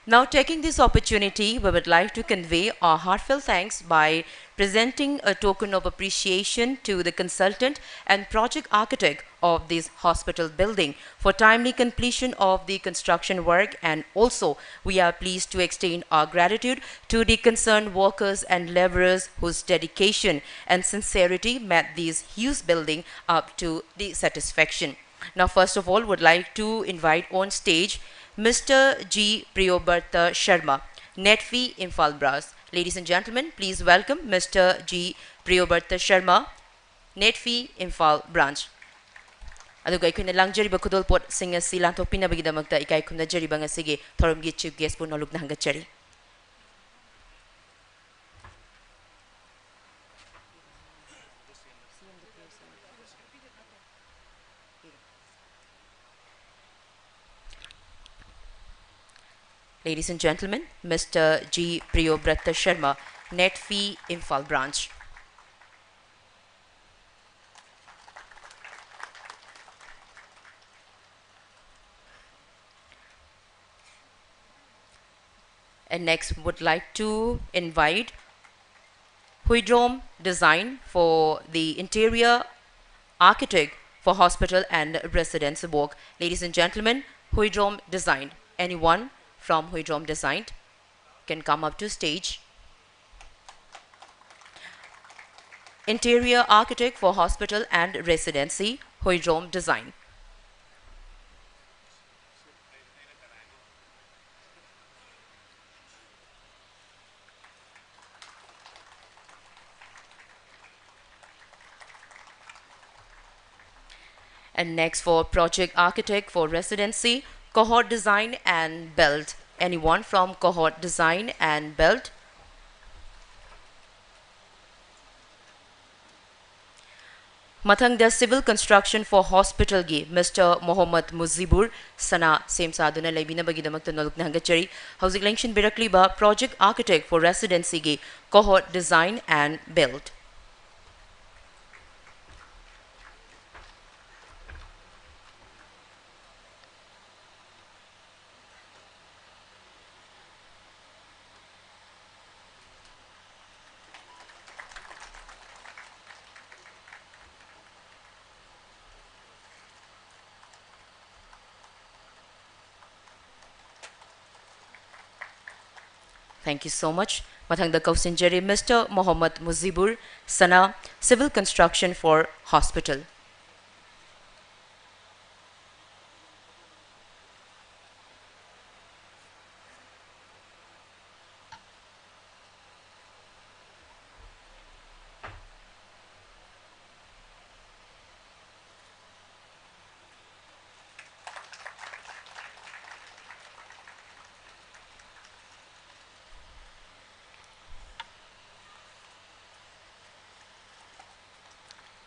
Speaker 2: Now, taking this opportunity, we would like to convey our heartfelt thanks by presenting a token of appreciation to the consultant and project architect of this hospital building for timely completion of the construction work, and also we are pleased to extend our gratitude to the concerned workers and laborers whose dedication and sincerity made this huge building up to the satisfaction. Now, first of all, would like to invite on stage Mr. G. Priyobarta Sharma, NETV Imphal Branch. Ladies and gentlemen, please welcome Mr. G. Priyobarta Sharma, NETV Imphal Branch. Aduga ikuna langjari bakudol pot singa silang topina bagi damakta ikai kuna jari banga sige thorumgi chief guest pun noluk nahangachari. Ladies and gentlemen, Mr. G. Priyobarta Sharma, NETV Imphal Branch. And next would like to invite Huidrom Design for the interior architect for hospital and residence work. Ladies and gentlemen, Huidrom Design. Anyone from Huidrom Design can come up to stage. Interior architect for hospital and residency, Huidrom Design. And next for project architect for residency, Cohort Design and Build. Anyone from Cohort Design and Build? Mathang the civil construction for hospital gi Mr. Mohammad Muzibur Sana same saduna labina bagidamak noluk nahangachari housing election birakli ba project architect for residency gi Cohort Design and Build. Thank you so much. Mathang the Kausinjari, Mr. Mohammad Muzibur Sana, civil construction for hospital.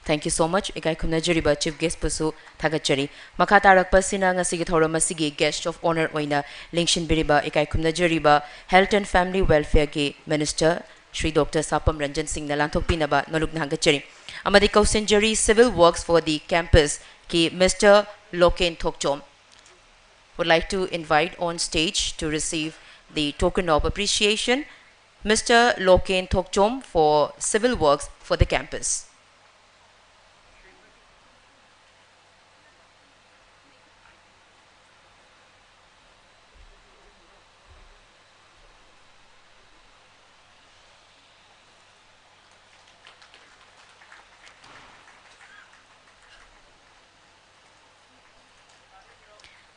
Speaker 2: Thank you so much. Ikai kumna jariba chief guest pusu thagachari. Makha tarakpa sina ngasigi thoram asigi guest of honor oina lingshin biriba ikai kumna jariba Health and Family Welfare ki Minister Shri Dr. Sapam Ranjan Singh Nalanthok pinaba nalugna hangachari. Amadi Kausenjari Civil Works for the campus ki Mr. Loken Thokchom would like to invite on stage to receive the token of appreciation Mr. Loken Thokchom for civil works for the campus.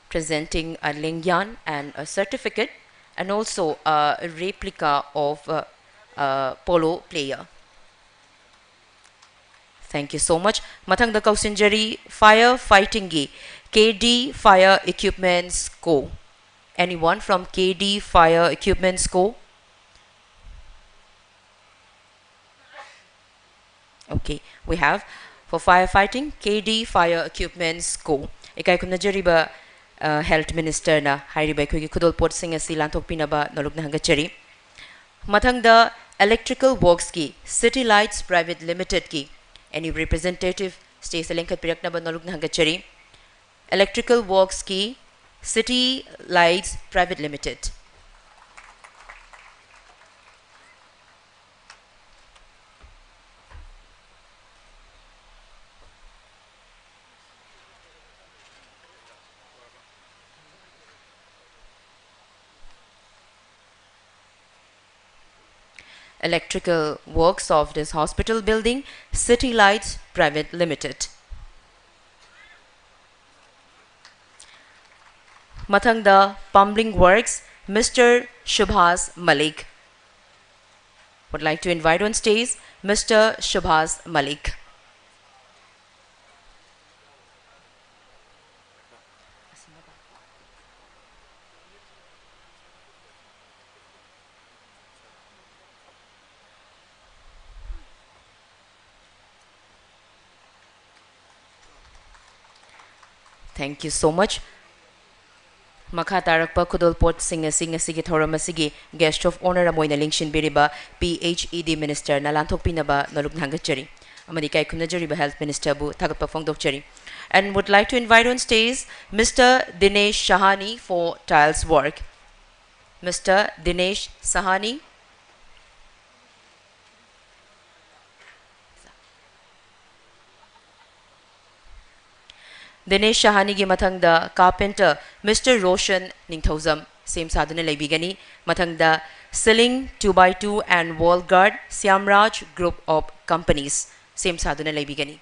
Speaker 2: Presenting a lingyan and a certificate and also a replica of a polo player. Thank you so much. Mathang da Kausinjari Fire Fighting Gi KD Fire Equipments Co. Anyone from KD Fire Equipments Co? Okay, we have for firefighting KD Fire Equipments Co. Ikai kumna jariba Health Minister na hairiba ko khudol pot sing asi lanthok pinaba nalugna hangachari. Mathang da Electrical Works ki City Lights Private Limited ki any representative stay selenkat pirakna ba nalugna hangachari. Electrical Works ki City Lights Private Limited. Electrical Works of this hospital building, City Lights Private Limited. Mathangda Pumping Works, Mr. Shubhas Malik. Would like to invite on stage Mr. Shubhas Malik. Thank you so much. Makha tarakpa kudol pot singa sige thoram asigi guest of honor amoina lingshin biriba PHED Minister nalanthok pinaba nalugna amadi kai kumna jariba Health Minister bu thagapa phongdokchari and would like to invite on stage Mr. Dinesh Shahani for tiles work. Mr. Dinesh Sahani. Dinesh Shahani gi mathangda carpenter Mr. Roshan Ningthozam same sadhana laibigani mathangda ceiling 2x2 and wall guard Siamraj Group of Companies same sadhana laibigani.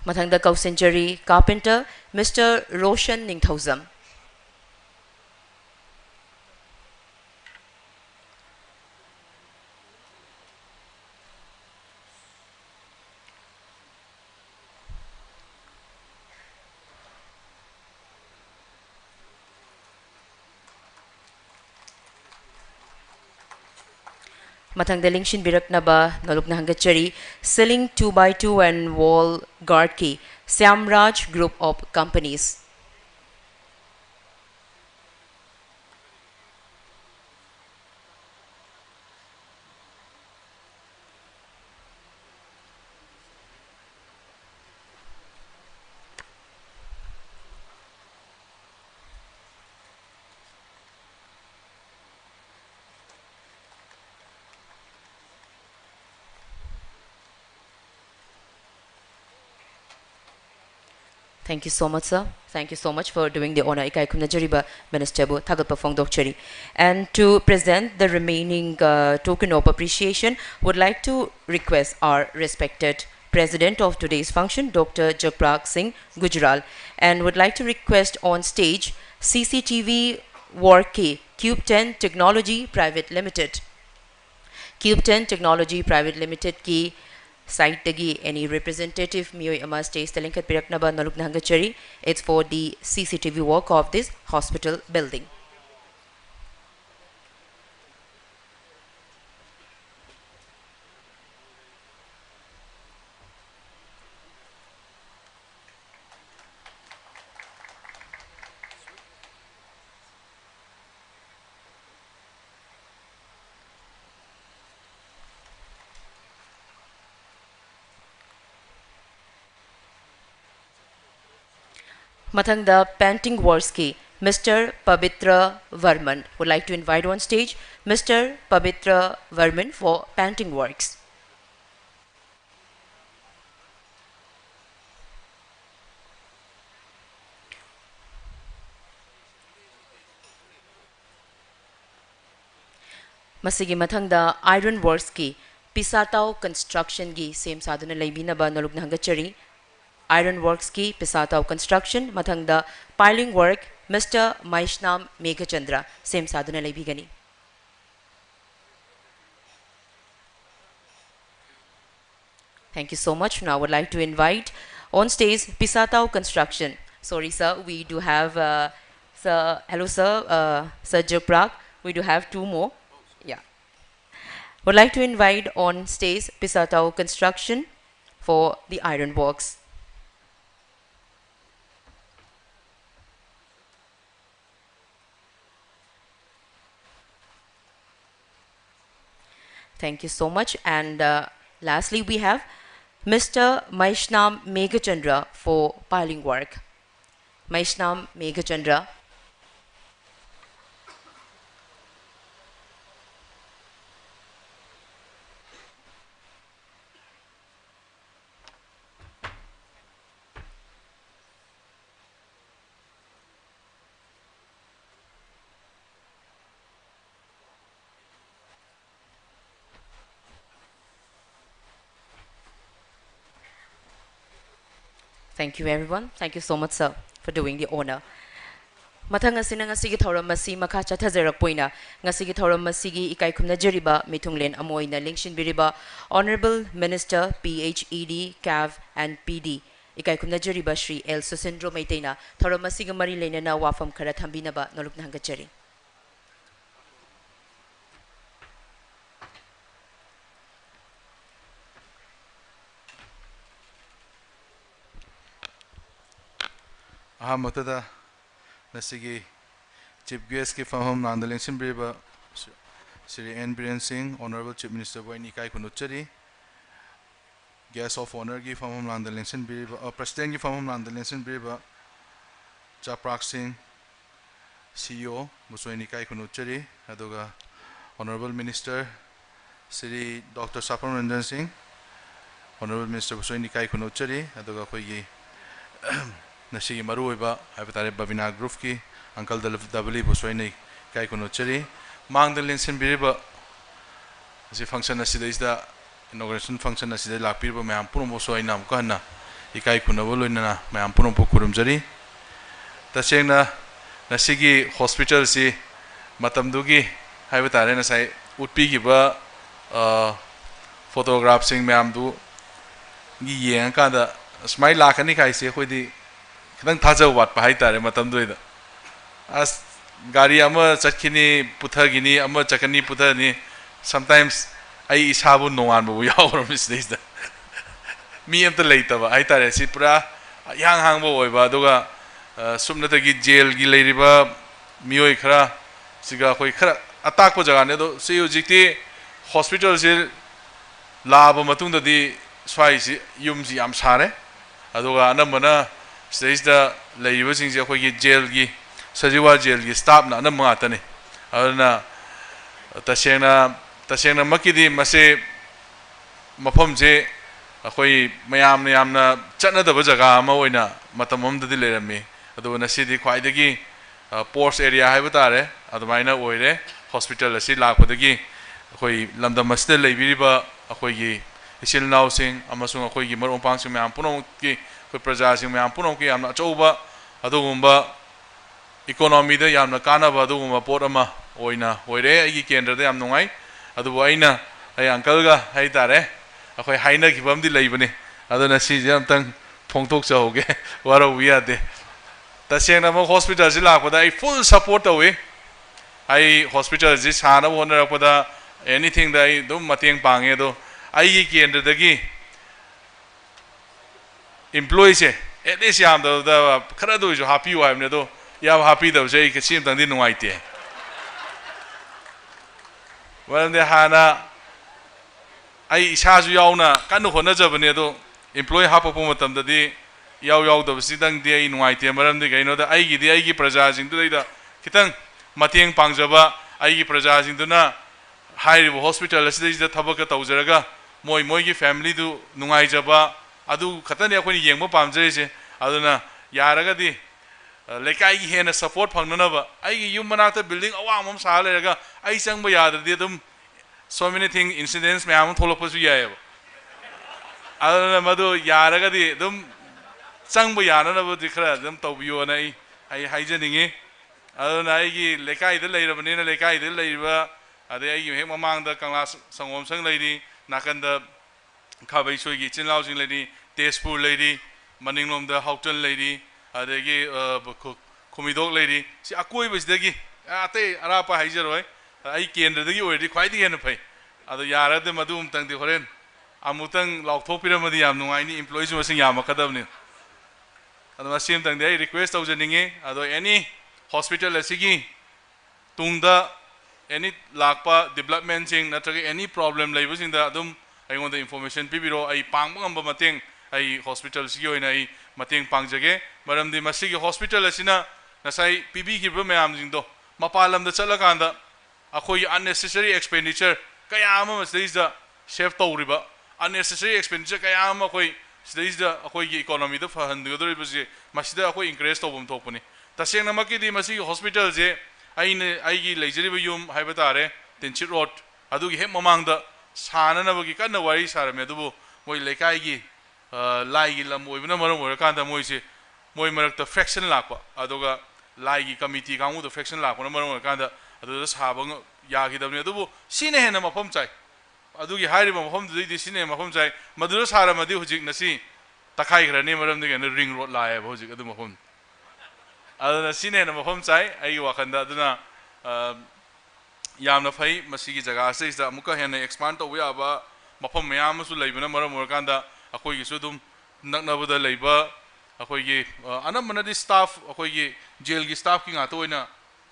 Speaker 2: Mathangda Kausenjari carpenter Mr. Roshan Ningthozam. Mathang daling shin birak na ba naluk na hangachari ceiling 2x2 and wall guard ki Siamraj Group of Companies. Thank you so much, sir. Thank you so much for doing the honor. Ikai kumna jariba Minister bu thagat pafong dokchari. And to present the remaining token of appreciation, would like to request our respected President of today's function, Dr. Jagprak Singh Gujral, and would like to request on stage CCTV Warke Cube 10 Technology Private Limited. Cube 10 Technology Private Limited ki site tagi any representative mioi ama stage telinkat piraknaba nalukna hangachari. It's for the CCTV work of this hospital building. Mathangda painting works ki Mr. Pabitra Varman would like to invite on stage Mr. Pabitra Varman for painting works. Masigi mathangda iron works ki Pisatao construction gi same saduna laibinaba nalugna hangachari. Iron works ki Pisatao construction mathangda piling work Mr. Maishnam Meghachandra same saduna laibigani. Thank you so much. Now I would like to invite on stage Pisatao construction. Sorry sir, we do have sir, hello sir, Sir Joprak, we do have two more. Yeah. Would like to invite on stage Pisatao construction for the iron works. Thank you so much. And lastly, we have Mr. Maishnam Meghachandra for piling work. Maishnam Meghachandra. Thank you everyone. Thank you so much sir for doing the honor. Mathang asina ngasigi thoram masi makha chathajarak poina ngasigi thoram masigi ikai khumna jeriba mithunglen amoina lingshin biriba Honorable Minister PHED CAV and PD ikai khumna jeriba Shri L Susindro Maitena thoram masiga mari lenana wafam khara thambinaba nolukna hangachari.
Speaker 5: Ahamotada Nasigi Chief Guest ki Faham Nandalingsin Briba Sri N. Biren Singh, Honorable Chief Minister Waini Kai Kunuchari, Guest of Honor ki Faham Nandalingsin Briba, President ki Faham Nandalingsin Briba, Japrak Singh, CEO, Muswaini Kai Kunuchari, Aduga Honorable Minister Sri Dr. Sapam Ranjan Singh, Honorable Minister Muswaini Kai Kunuchari, Aduga Koigi Nasi Maruiba, Avatare Babina Group ki, Uncle W. Buswani Kai Kunuchari, Mang the Linson Biriba, as a function as it is the inauguration function as the Lapiba, Mampun Bosoina, Kana, Ikai Kunavulina, Mampun Pukurumjari. The Shena Nasigi Hospital, see Matamdugi, Avatare, as I would be given photographing Mamdu Giankanda, Smile Lakanik, I say, with the Nang Taja what Pahitare Matamduida. As Gari Ama Chakini Putagini, Ama Chakani Putani, sometimes I isabu no one, but we all miss this. Me and the later, I tell Sipra, young Hango, Badoga, Sumnatagi jail, Gilariba, Mioikra, Siga Hoikra, attack Pojaganedo, see you GT, hospitals, Lava Matunda di Swai, Yumzi Amsare, Adoga Anamana. Says the lay using the jail gi, Sajiwa jail gi, stop na matani. Arna Tashena Makidi Mase Mapomje, Akoi Mayam Yamna, Chana the Bajaga, Mawina, Matamum the Dilerami, Adona City Quaidagi, Ports area Havatare, Adamina Oire, Hospital, Sila Podagi, Akoi Lambda Mastel, Viriba, Akoigi, Isil Nausing, Amasung Akoigi, Marompang, Ampunoki. Prajasing Mampunoki, I'm not over Adumba economy, the Yamnakana, Baduma, Portama, Oina, Oire, Ikender, the Amnoi, Aduaina, Ayankalga, Haitare, ꯑꯩꯈꯣꯏ ꯍꯥꯏꯅꯈꯤꯕ ꯑꯃꯗꯤ ꯂꯩꯕꯅꯤ ꯑꯗꯨꯅ ꯁꯤꯁꯦ ꯑꯝꯇꯪ ꯐꯣꯡꯗꯣꯛꯆꯍꯧꯒꯦ ꯋꯥꯔꯧꯕ ꯌꯥꯗꯦ तसेंगना मग hospital से लापदा आई full support तवे eye hospital से साना होनरपदा एनीथिंग दा आई दम मतेंग पांगे दो आई केंद्र दगी एम्प्लॉय से एटलीस्ट याम दा खरा दो जो हैप्पी वाइम ने दो याम हैप्पी दो से के सिम तंदी नुआइते वरंदे हाना आई इसाजु यावना कनु होनजबने दो एम्प्लॉय हापपो मतम ददी याव याव दबसिदंग दे आई नुआइते मरम दे गइनो दा आई गी प्रजा सिंग दुदा खितंग मतेंग पांगजबा आई गी प्रजा सिंग दुना हाइरिबो हॉस्पिटल असिदा थबक तौजरगा मोय मोय गी फैमिली दु नुआइजबा अदु खतने अखोनी येंगबो पामजैसे अदुना यारगदी लेकाई गी हेना सपोर्ट फंगननबा आई गी युम मनाक्ता बिल्डिंग अवामम सा लेरगा आई संगबो यादरदि अदुम so many thing incidents me am tholokpasu yaeba aduna madu yaragadi dum changbu yananaba dikhra dum tawbiyo na ai haijaningi aduna ai gi lekai da leirabani na lekai da leiba ade ai gi hek mamang da kangla sangom sang leidi nakanda khabai soi gi chinlaw jing leidi tespur leidi maninglom da hautan leidi ade gi khumidok leidi si akoi bisdagi ate arapa haijaroi आई केंद्र दगी ओरदी ख्वाइदी हेन फै अदो यारदे मदुम तंगदि होरेन अमुतंग लाउथोपिरमदि याम नुंगाइनी employees मसिंग यामकदबनि अदो मसिम तंगदि आई request तौजनिंगे अदो एनी hospital असिगी तुंगदा एनी लाकपा डेवलपमेंट सिंग नत्रगे एनी प्रॉब्लम लेबसिंगदा अदुम आइगोंदा इंफॉर्मेशन पिबिरो आई पांगबो गंबा मतेंग आई हॉस्पिटल सिगी ओइना आई मतेंग पांगजगे मरमदि मसिगी हॉस्पिटल असिना नसाई पिबिगिबो मयाम जिंगदो मपालमदा चलकांदा अखोई unnecessary expenditure कया अमा मसदीजा सेव तौरिबा unnecessary expenditure कया अमा अखोई सदीजा अखोई की इकोनॉमी द फहनदगदरिबसे मसिदा अखोई इंक्रेज तौबम थोपनी तसेंग नमकिदि मसि हॉस्पिटल जे आइने आइगी लेजरिबा युम हाइबा तारे तिनचिट रोड अदुगी हे ममांगदा साननबगी कन्न वारी सारमे दुबो मोय लेकाइगी लाइगी लम ओइबना मरम ओरकांदा मोयसे मोय मरकता fraction Lakpa अदुगा लाइगी committee कांगु the fraction लाकपना मरम ओरकांदा अदुदा साबंग यागिदबने अदुबो सिने हेना मफम चाइ अदुगी हाइरिबा मफम दुदि सिने मफम चाइ मदुदा सारमदि हुजिक नसि तखाइग्रने मरमदि गन रिंग रोड लाए हुजिक अदु मफम अदुना सिने हेना मफम चाइ आइ वाखंदा अदुना यामना फै मसिगी जगह सेइदा मुका हेना एक्सपांड तौबा याबा मफम मयामसु लैबना मरम ओरकांदा अखोइगिसु दुम नकनबदा लैबा अखोइगी अनमनदि स्टाफ अखोइगी जेल की स्टाफ की गातो ओइना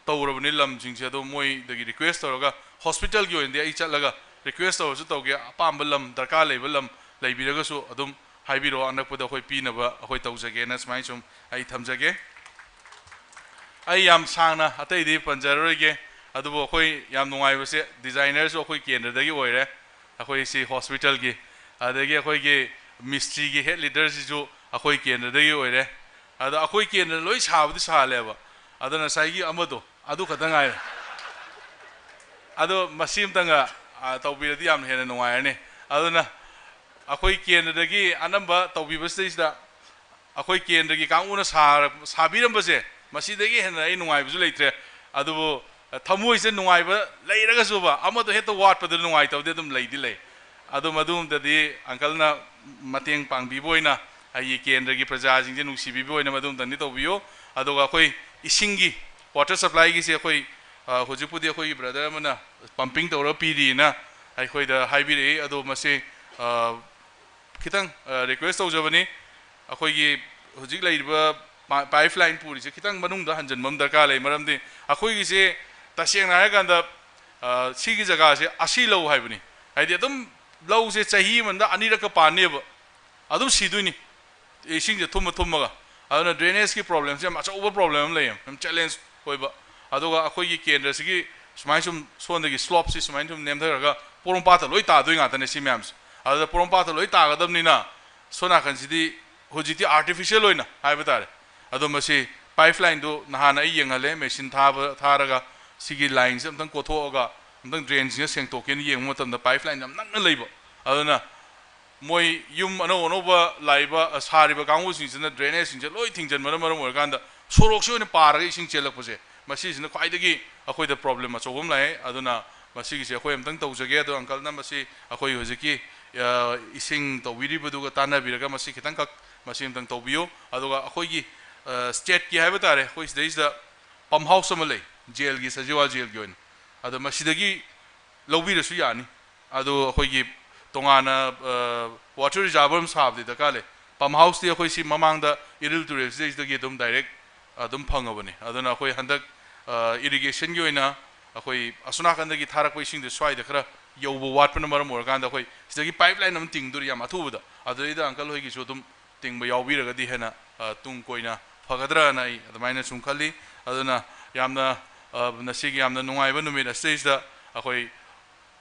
Speaker 5: तौरबनी लम जिंगसे दो मोय दगी रिक्वेस्ट तौरगा हॉस्पिटल की ओइंदे आई चलगा रिक्वेस्ट तौरसु तौगे अपाम लम दरकार लेब लम लेबिरगसु अदुम हाइबिरो अनकपदा खोय पीनबा अखोय तौजगे ना स्माइ सुम आई थमजगे आई याम सांगना अतैदि पंजरगे अदुबो अखोय याम नुंगाइबसे डिजाइनर्स अखोय केंद्रदगी ओइरे अखोय सी हॉस्पिटल की अदगी अखोय के मिस्ट्री की हेड लीडर्स जो अखोय केंद्रदगी ओइरे अदा अखोय केंद्र लोय साबदि सालेबा अदना साइगी अमदो अदु खतंग आय अदो मसीम तंगा तौबिरदि याम हेना नुंगायने अदना अखोय केंद्रदगी अनंबा तौबिबसैदा अखोय केंद्रगी कांगुना साबिरंबसे मसीदगी हेना आई नुंगाइबजु लेत्रे अदुबो थमोइसे नुंगाइबा लेरगसुबा अमदो हेतो वाटपद नुंगाइ तौदे दुम लेदि ले अदो मदुम ददि अंकलना मतेंग पांगबिबोइना आई केंद्रगी प्रजासिंगजे नुंसिबिबोइना मदुम तनि तौबियो अदोगा अखोय इसिंगी वाटर सप्लाई की से अखोई हुजुपुदी अखोई ब्रदर मना पंपिंग तौर पीरीना अखोइदा हाइबिरे अदो मसे खितंग रिक्वेस्ट तौजबनी अखोइगी हुजिक लैरिबा पाइपलाइन पुरिसे खितंग मनुंगदा हंजनमम दरकार लै मरमदि अखोइगी से तसेंगना हायगांदा सिगी जगह से असि लौ हाइबनी हाइदि अदुम लौ से चही मनदा अनिरक पानेब अदुम सिदुइनी इसिंग थुम थुमगा अदुना ड्रेनेज की प्रॉब्लम से अचौबा प्रॉब्लम ले हम चैलेंज होइबा अदुगा अखोइगी केंद्र सिगी सुमाइ सुम सोनदगी स्लोप सि सुमाइ सुम नेमधरगा पोरोंपाता लोइ तादोइ गातने सि म्याम्स अदुदा पोरोंपाता लोइ तागदबनिना सोनाखन सिदि हुजिति आर्टिफिशियल होइना हाइबा तारे अदु मसि पाइपलाइन दो नहाना आई येंगले मेसिन थारगा सिगी लाइन से अमतंग कोथोगा अमतंग ड्रेन सिंग सेंगतोकेन येंग मतमदा पाइपलाइन यम नंगना लैबा अदुना मोय युम अनो अनोबा लाइबा सारिबा कांगु सिंजना ड्रेनेज सिंजे लोइ थिंजन मरम ओरकांदा सोरोक्सो ने पारगा इसिंग चेलकपसे मसिजना ख्वाइदगी अखोइदा प्रॉब्लम अचौबम लाय अदुना मसिगिसे अखोइ अमतंग तौजगे अदो अंकल ना मसि अखोइ हुजिकी ising tawiribudu ga tanabiraga masi khitang kak masi amtang tawbiyo aduga akhoi state ki haiba tare khoi sidai pump house ama lei jail gi sajiwa jail gi oin adu masidagi lobirasu yani adu akhoi gi tongana water reservoir sabdi da kale pump house ti akhoi si mamangda iril turel sidagi dum direct adum phangabani aduna akhoi handak irrigation gi oina akhoi asuna kandagi tharak pai sing de swai de khara yobu wat pan maram or kanda akhoi sidagi pipeline am ting dur yam athubuda aduida uncle hoi gi su dum ting ba yawbira ga di hena tung koina phagadra na admaina sum khali aduna yamna nasigi yamna nungai ba numit stage da akhoi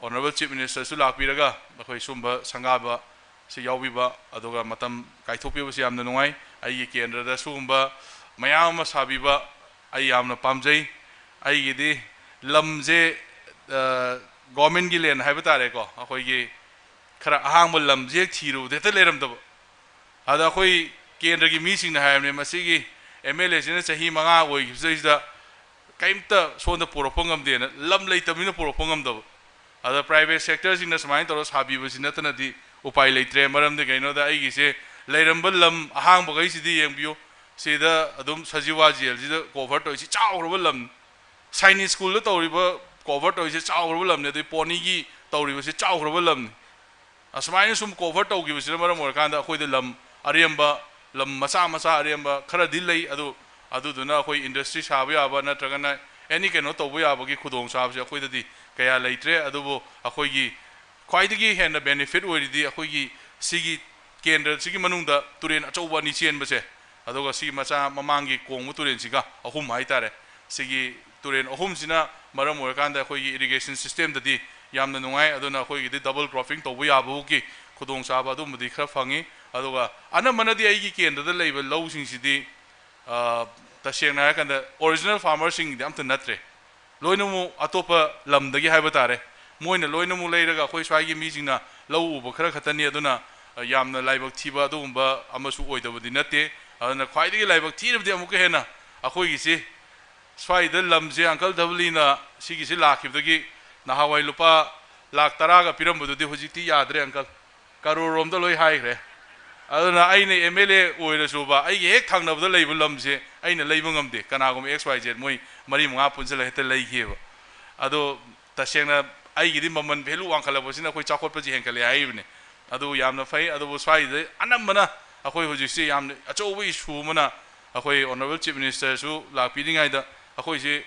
Speaker 5: honorable chief minister su lakpiraga akhoi sumba sangaba si yawbiba aduga matam kaithokpiba si yamna nungai ai kendra da sumba mayam ma sabiba ai yamna pamjai ai gidi lamje government gi len haiba tare ko akhoi gi khara ahang bol lamje thiru de te leram dab ada akhoi kendra gi mi sing na haimne masigi MLA sina chahi manga oi gi da kaimta sonda poropongam de na lam leitamina poropongam dab ada private sector sing na samain toro sabi basina tana di upai leitre maram de gaino da ai gi se leirambal lam ahang ba gai sidi yengbiyo sida adum sajiwa jel sida cover to si chaw lam Chinese school lo tawriba cover to si chaw lam ne de poni gi tawriba si chaw lam asmain sum cover to gi bisira maram or kanda khoi de lam ariamba lam masa masa ariamba khara dilai adu duna khoi industry sabu ya ba na tragana any keno to bu ya ba gi khudong sab se khoi de kaya leitre adu bo akhoi gi khwai de gi hen benefit oi di akhoi gi sigi kendra sigi manungda turen achauba ni chen ba se aduga si macha mamangi kongmu turen siga ahum hai tare sigi turen ahum sina maram or kanda khoi gi irrigation system da di yamna nungai aduna khoi gi double cropping to bu ya bu ki khudong sa ba dum di khra phangi aduga ana mana di ai gi kendra da leiba low sing sidi ta sheng na kanda original farmer sing di amta natre loinamu atopa lam da gi hai ba tare moina loinamu leiraga khoi swai gi mi singna low u ba khra khatani aduna yamna laibak thiba adumba amasu oidabadi nate aduna khwaidagi laibak thirabdi amuka hena akhoi gi si swaida lamje uncle double na sigi si lakhibdagi nahawai lupa lakh taraga pirambududi hojiti yadre uncle karor romda loi haigre aduna aine MLA oirasu ba ai hek thangnabda leibu lamje aina leibu ngamde kanagum XYZ moi mari munga punsela heta leikheba ado tasengna ai gi maman value wangkhalabosina khoi chakotpaji henkale aibne adu yamna fai adu swai de anamana akhoi hojisi yamna achowi issue mana akhoi honorable chief minister su lakpini ngai da akhoi si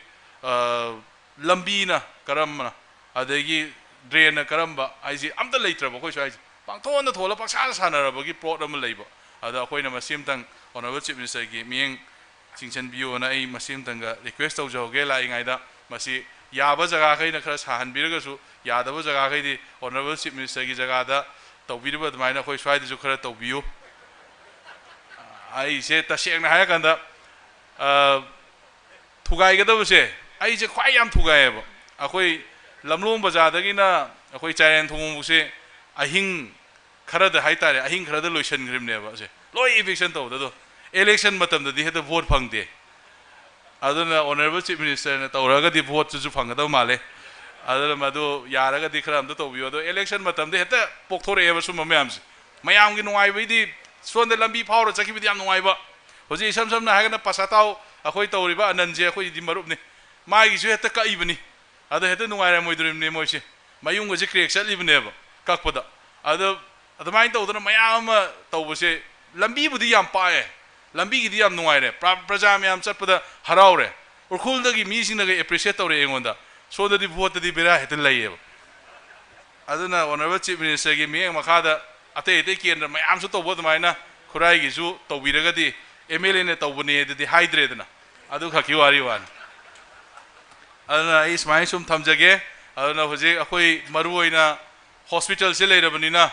Speaker 5: lambi na karamna adegi drain na karamba aisi amta leitraba khoi swai pangthon na thola paksa sanaraba gi problem leiba ada akhoi na masim tang honorable chief minister gi mieng chingchen bio na ai masim tang ga request tau joge lai ngai da masi yaba jaga khai na khara sahan biraga su yadaba jaga khai di honorable chief minister gi jaga da tawbiriba admaina khoi swai de khara tawbiyo ai se ta sheng na ha kanda thugai ga da se ai je khwai yam thugai ba akhoi lamlong baza da gi na akhoi chayen thung bu se ahing khara da hai tare ahing khara da loisan grim ne ba se loi eviction to da do election matam da di heda vote phang de aduna honorable chief minister na tawraga di vote ju phang da male adala madu yaraga dikhra am to biyo do election matam de heta pokthore eba sum mayam mayam gi nuai bai di sonde lambi phawra chaki bi yam nuai ba hoji sam sam na hagana pasatau akhoi tawri ba ananje akhoi di marup ne mai gi su heta ka ibni ada heta nuai ra moi durim ne moi se mayung gi krek sat libne ba kakpada ada adamai tawdana mayam tawbu se lambi budi yam pae lambi gi di yam nuai re praja mayam chatpada harau re urkhul da gi mi sing na ga appreciate tawre engonda so that the vote the bera hetel laye aduna honorable chief minister gi mieng makada ate kendra mayam su to bod maina khurai gi su to biraga di MLA ne to bune di hydrate na adu khaki wari wan aduna is mai sum thamjage aduna hoje akhoi maru oina hospital se leirabani na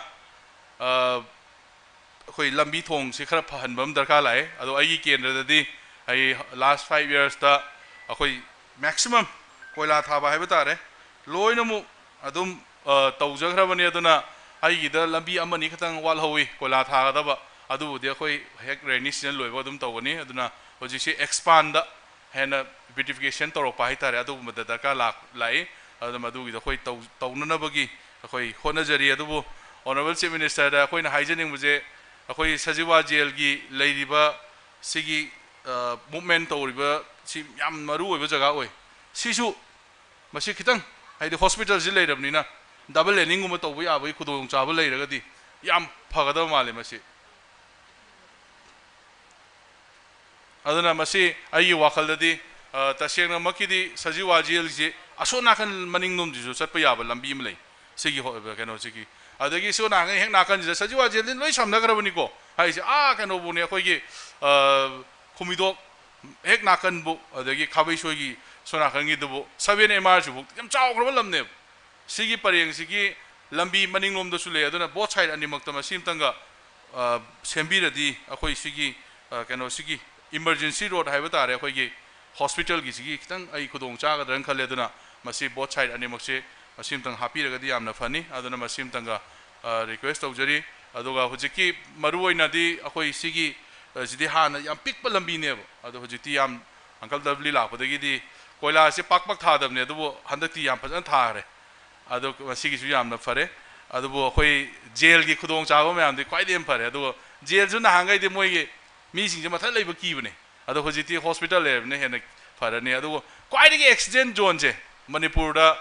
Speaker 5: akhoi lambi thong se khara phanbam darka lai adu ai gi kendra di ai last 5 years da akhoi maximum koila thaba haiba tare loinamu adum tawjagrabani aduna aigida lambi amani khatang wal howi koila thagadaba adu de khoi hek rainy season loiba adum tawani aduna hoji se expand da hena beautification toro pai tare adu madada ka lai adu madu gi khoi tawnana bagi khoi khona jari adu Honorable Chief Minister da khoi na haijening muje khoi Sajiwa jail gi leiriba sigi movement toriba si yam maru oiba jaga oi sisu masi khitang haidi hospital ji leirabni na double landing gum to bu ya bai khudong chaba leiragadi yam phagada male masi aduna masi ai wakaldadi tasengna makidi Sajiwa jail ji asona kan maning nom ji chatpa yaba lambi am lei sigi kano sigi adagi so na hek na kan ji Sajiwa jail din loi samna garabani ko hai ji kano bu ne khoi gi Kumido hek na kan bu adagi khabai soigi sona kan gi du 7 MR ju bu yam chaw khroba lamne sigi pareng sigi lambi maning nom da su le aduna both side ani mak tama sim tanga sembi radi akhoi sigi kano sigi emergency road haiba tare akhoi gi hospital gi sigi kitang ai khudong cha ga dran khale aduna masi both side ani mak se masim tang happy ragadi yamna fani aduna masim tanga request tawjari aduga hujiki maru oina di akhoi sigi jidi hana yam pikpa lambi ne ado hujiti yam uncle w la podagi di koila se pak pak tha dam ne ado handakti yam phajan tha re ado masigi su yam na fare ado bo khoi jail gi khudong cha ba mayam di kwai dem fare ado jail ju na hangai di moi gi mi sing je matha leiba ki bne ado hujiti hospital le ne hena fare ne ado kwai di accident zone je Manipur da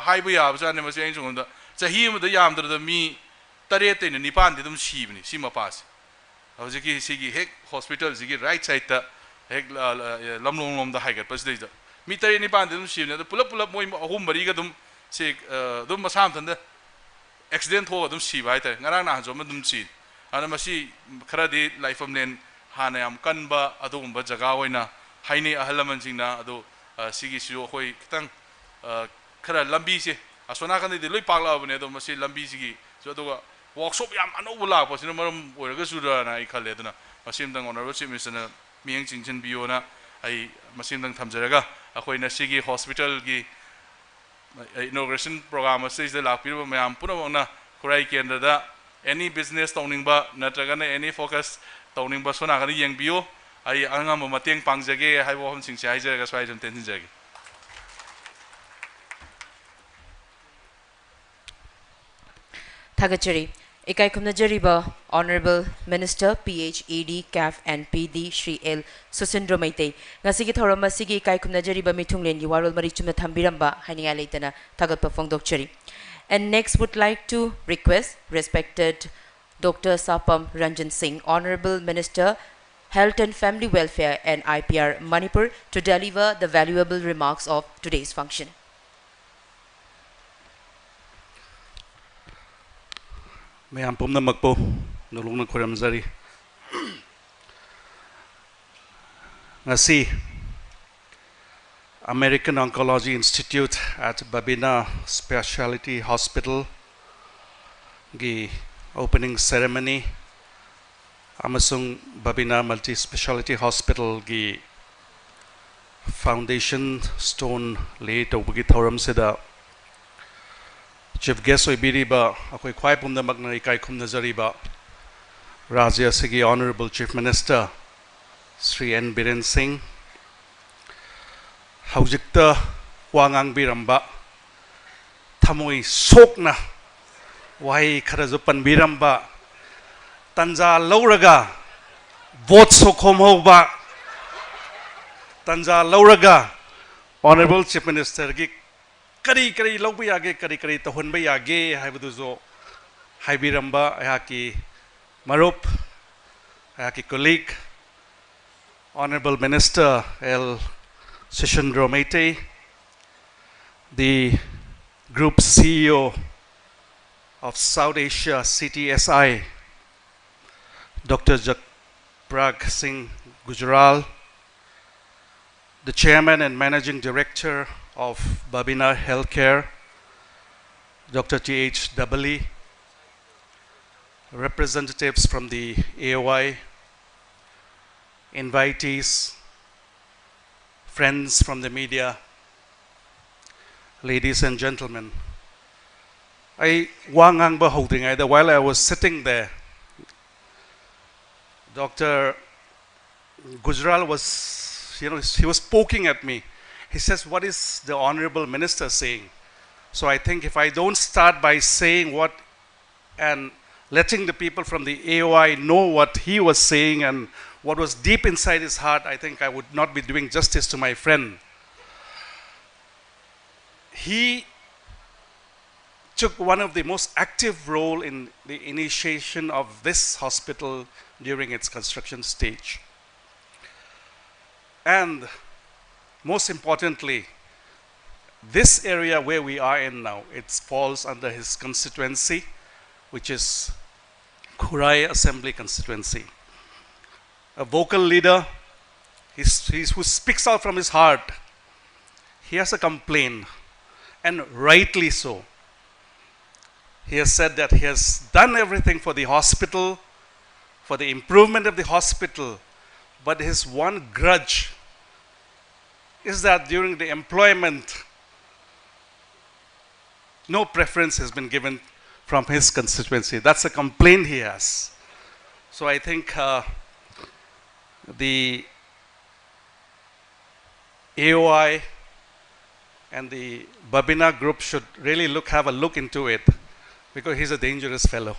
Speaker 5: haibu ya ba ne masi ain chung da chahi mu da yam da mi tare te ne nipan di dum si bne si ma pas Hojiki sigi hek hospital sigi right side ta hek lamlong lom da haigat pas deida mi tari ni pan dum shivne da pulap moi ahum bari ga dum se dum masam tan da accident ho dum si bai ta ngarang na jo ma dum si ana masi khara di life of nen hana yam kan ba adum ba jaga oina haini ahalaman singna ado sigi siyo khoi kitang khara lambi se asona kan di loi pakla bne do masi lambi sigi so do workshop yam anobu la po sino maram oiraga sura na ai khale duna masim dang honorable chief minister na mieng chingchen bio na ai masim dang thamjaraga akhoi na sigi hospital gi inauguration program stage da lakpir ba mayam puna na kurai kendra da any business tawning ba natraga na any focus tawning ba sona kan yeng bio ai angam mateng pangjage hai bo hom sing chai jaraga swai jam ten jage
Speaker 2: Thagachari Ikai Kumnajariba Honorable Minister PhD CAF and PD Shri L Susindro Maite Ngasigi Thorama Sigi Ikai Kumnajariba Mitunglen Yuwarul Marichumna Thambiramba Haninga Laitana Thagat Pafong Dokchari. And next would like to request respected Dr. Sapam Ranjan Singh, Honorable Minister Health and Family Welfare and IPR Manipur to deliver the valuable remarks of today's function.
Speaker 6: Mayam pumna magpo nulung na kuramzari ngasi American Oncology Institute at Babina Speciality Hospital gi opening ceremony amasung Babina Multi Speciality Hospital gi foundation stone lay tawbagi thoram seda Chief guest oibiriba akoi khwai pumna magna ikai khumna jariba Rajya Sigi Honorable Chief Minister Sri N Biren Singh haujikta wangang biramba thamoi sokna wai kharazu pan biramba tanja lauraga vote sokhom hoba tanja lauraga Honorable Chief Minister gi kari kari lobby age kari kari to honba age haibuduzo haibiramba ayaki marup ayaki colleague Honorable Minister L Susindro Maite, the Group CEO of South Asia CTSI Dr. Jagrag Singh Gujral, the Chairman and Managing Director of Babina Healthcare, Dr. T.H. Dabali, representatives from the AOI, invitees, friends from the media, ladies and gentlemen. While I was sitting there, Dr. Gujral was, he was poking at me. He says, what is the Honorable Minister saying? So I think if I don't start by saying what and letting the people from the AOI know what he was saying and what was deep inside his heart, I think I would not be doing justice to my friend. He took one of the most active role in the initiation of this hospital during its construction stage. And most importantly, this area where we are in now, it falls under his constituency, which is Kurai Assembly constituency. A vocal leader, he's who speaks out from his heart. He has a complaint, and rightly so. He has said that he has done everything for the hospital, for the improvement of the hospital, but his one grudge is that during the employment, no preference has been given from his constituency. That's a complaint he has. So I think the AOI and the Babina group should really have a look into it, because he's a dangerous fellow.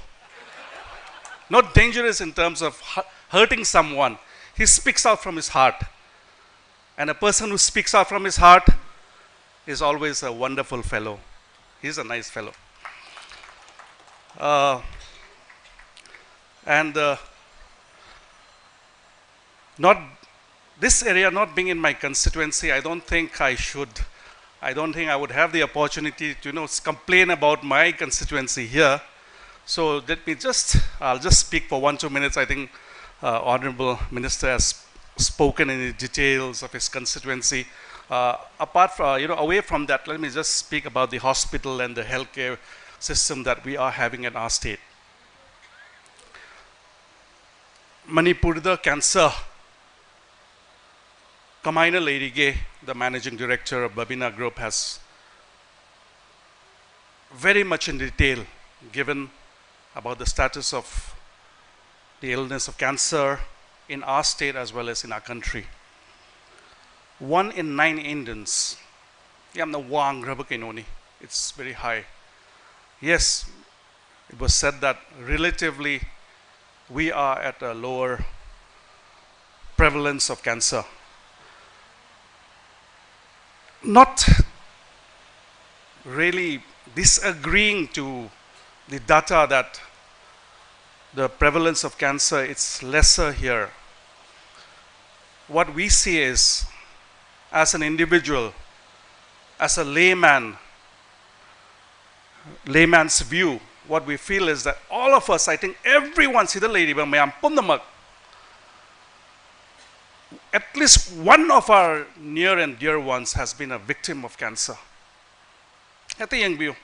Speaker 6: Not dangerous in terms of hurting someone. He speaks out from his heart. And a person who speaks out from his heart is always a wonderful fellow. He's a nice fellow. Not this area not being in my constituency, I don't think I would have the opportunity to complain about my constituency here. So I'll just speak for 1-2 minutes. I think Honorable Minister has spoken in the details of his constituency. Apart from, away from that, let me just speak about the hospital and the healthcare system that we are having in our state. Manipur, the cancer. Kamaina Lerige, the managing director of Babina Group, has very much in detail given about the status of the illness of cancer in our state as well as in our country. 1 in 9 Indians, it's very high. Yes, it was said that relatively we are at a lower prevalence of cancer. Not really disagreeing to the data that the prevalence of cancer, it's lesser here. What we see is, as an individual, as a layman's view, what we feel is that all of us, I think everyone, at least one of our near and dear ones has been a victim of cancer. Ito yung view.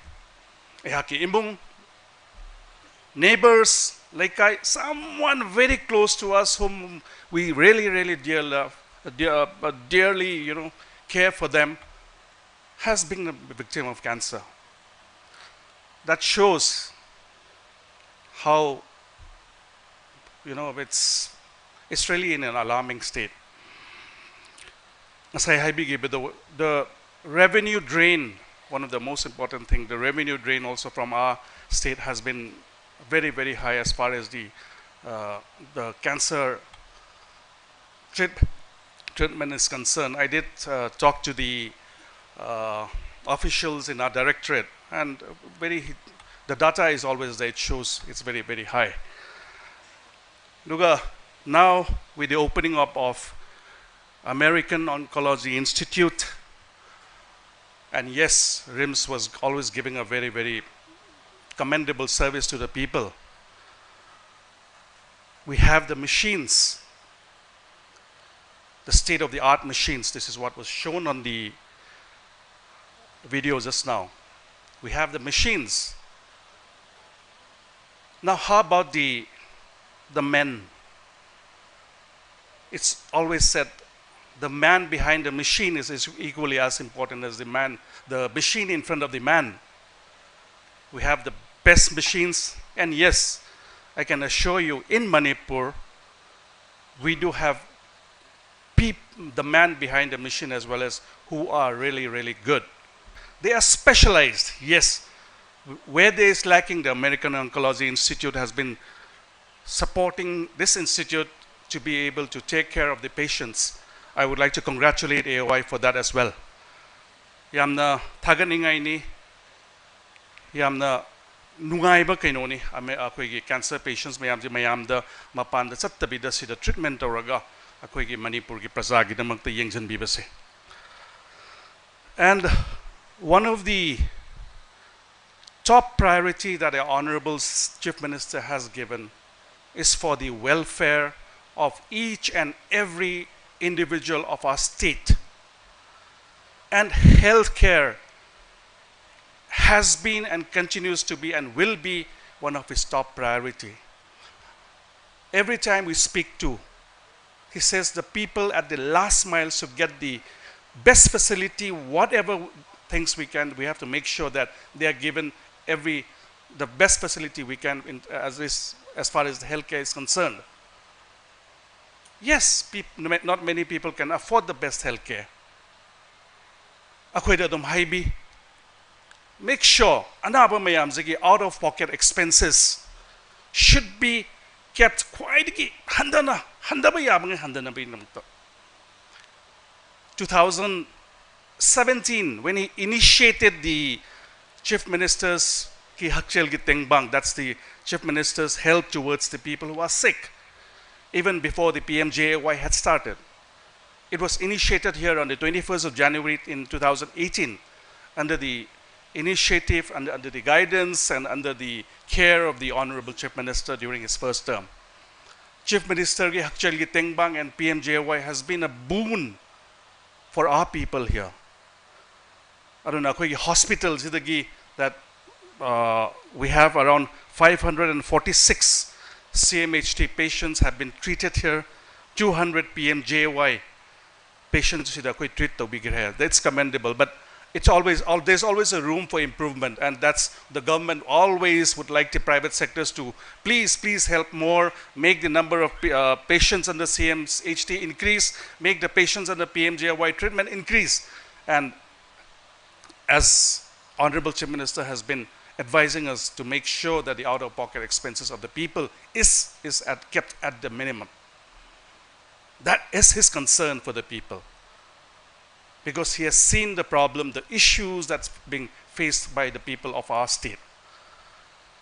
Speaker 6: Imbong neighbors, someone very close to us whom we really, really dearly, care for them, has been a victim of cancer. That shows how, it's really in an alarming state. The revenue drain, one of the most important things, the revenue drain also from our state has been very, very high as far as the cancer treatment is concerned. I did talk to the officials in our directorate, and the data is always there. It shows it's very, very high. Now with the opening up of American Oncology Institute, and yes, RIMS was always giving a very, very commendable service to the people. We have the machines, the state-of-the-art machines. This is what was shown on the video just now. We have the machines. Now, how about the men? It's always said the man behind the machine is equally as important as the machine in front of the man. We have the best machines, and yes, I can assure you, in Manipur, we do have the man behind the machine as well as who are really, really good. They are specialized, yes. Where there is lacking, the American Oncology Institute has been supporting this institute to be able to take care of the patients. I would like to congratulate AOI for that as well. Yamna thaganingai ni, yamna nungaiba kainoni, akoigi cancer patients mayamda mapanda sattabida sida treatment oraga akoigi Manipur ki praja gi damakta yengjan bibase. And one of the top priority that our Honorable Chief Minister has given is for the welfare of each and every individual of our state. And healthcare has been and continues to be and will be one of his top priority. Every time we speak to, he says the people at the last mile should get the best facility, whatever things we can, we have to make sure that they are given the best facility we can as far as the healthcare is concerned. Yes, not many people can afford the best healthcare. Akoida dum haibi, make sure anaba mayam zigi out-of-pocket expenses should be kept quietly. Handana yabang handana bi namto. 2017, when he initiated the Chief Minister's ki hakchel gi tengbang, that's the Chief Minister's help towards the people who are sick, even before the PMJAY had started. It was initiated here on the 21st of January in 2018 under the initiative, under the guidance and under the care of the Honorable Chief Minister during his first term. Chief Minister ki hakchel gi tengbang and PMJAY has been a boon for our people here. I don't know, hospitals that we have around 546 CMHT patients have been treated here. 200 PMJAY patients treat to be here. That's commendable, but it's always there's always a room for improvement, and that's the government always would like the private sectors to please help more, make the number of patients under CMHT increase, make the patients under PMJAY treatment increase. And as Honorable Chief Minister has been advising us to make sure that the out-of-pocket expenses of the people is kept at the minimum. That is his concern for the people, because he has seen the problem, the issues that's being faced by the people of our state.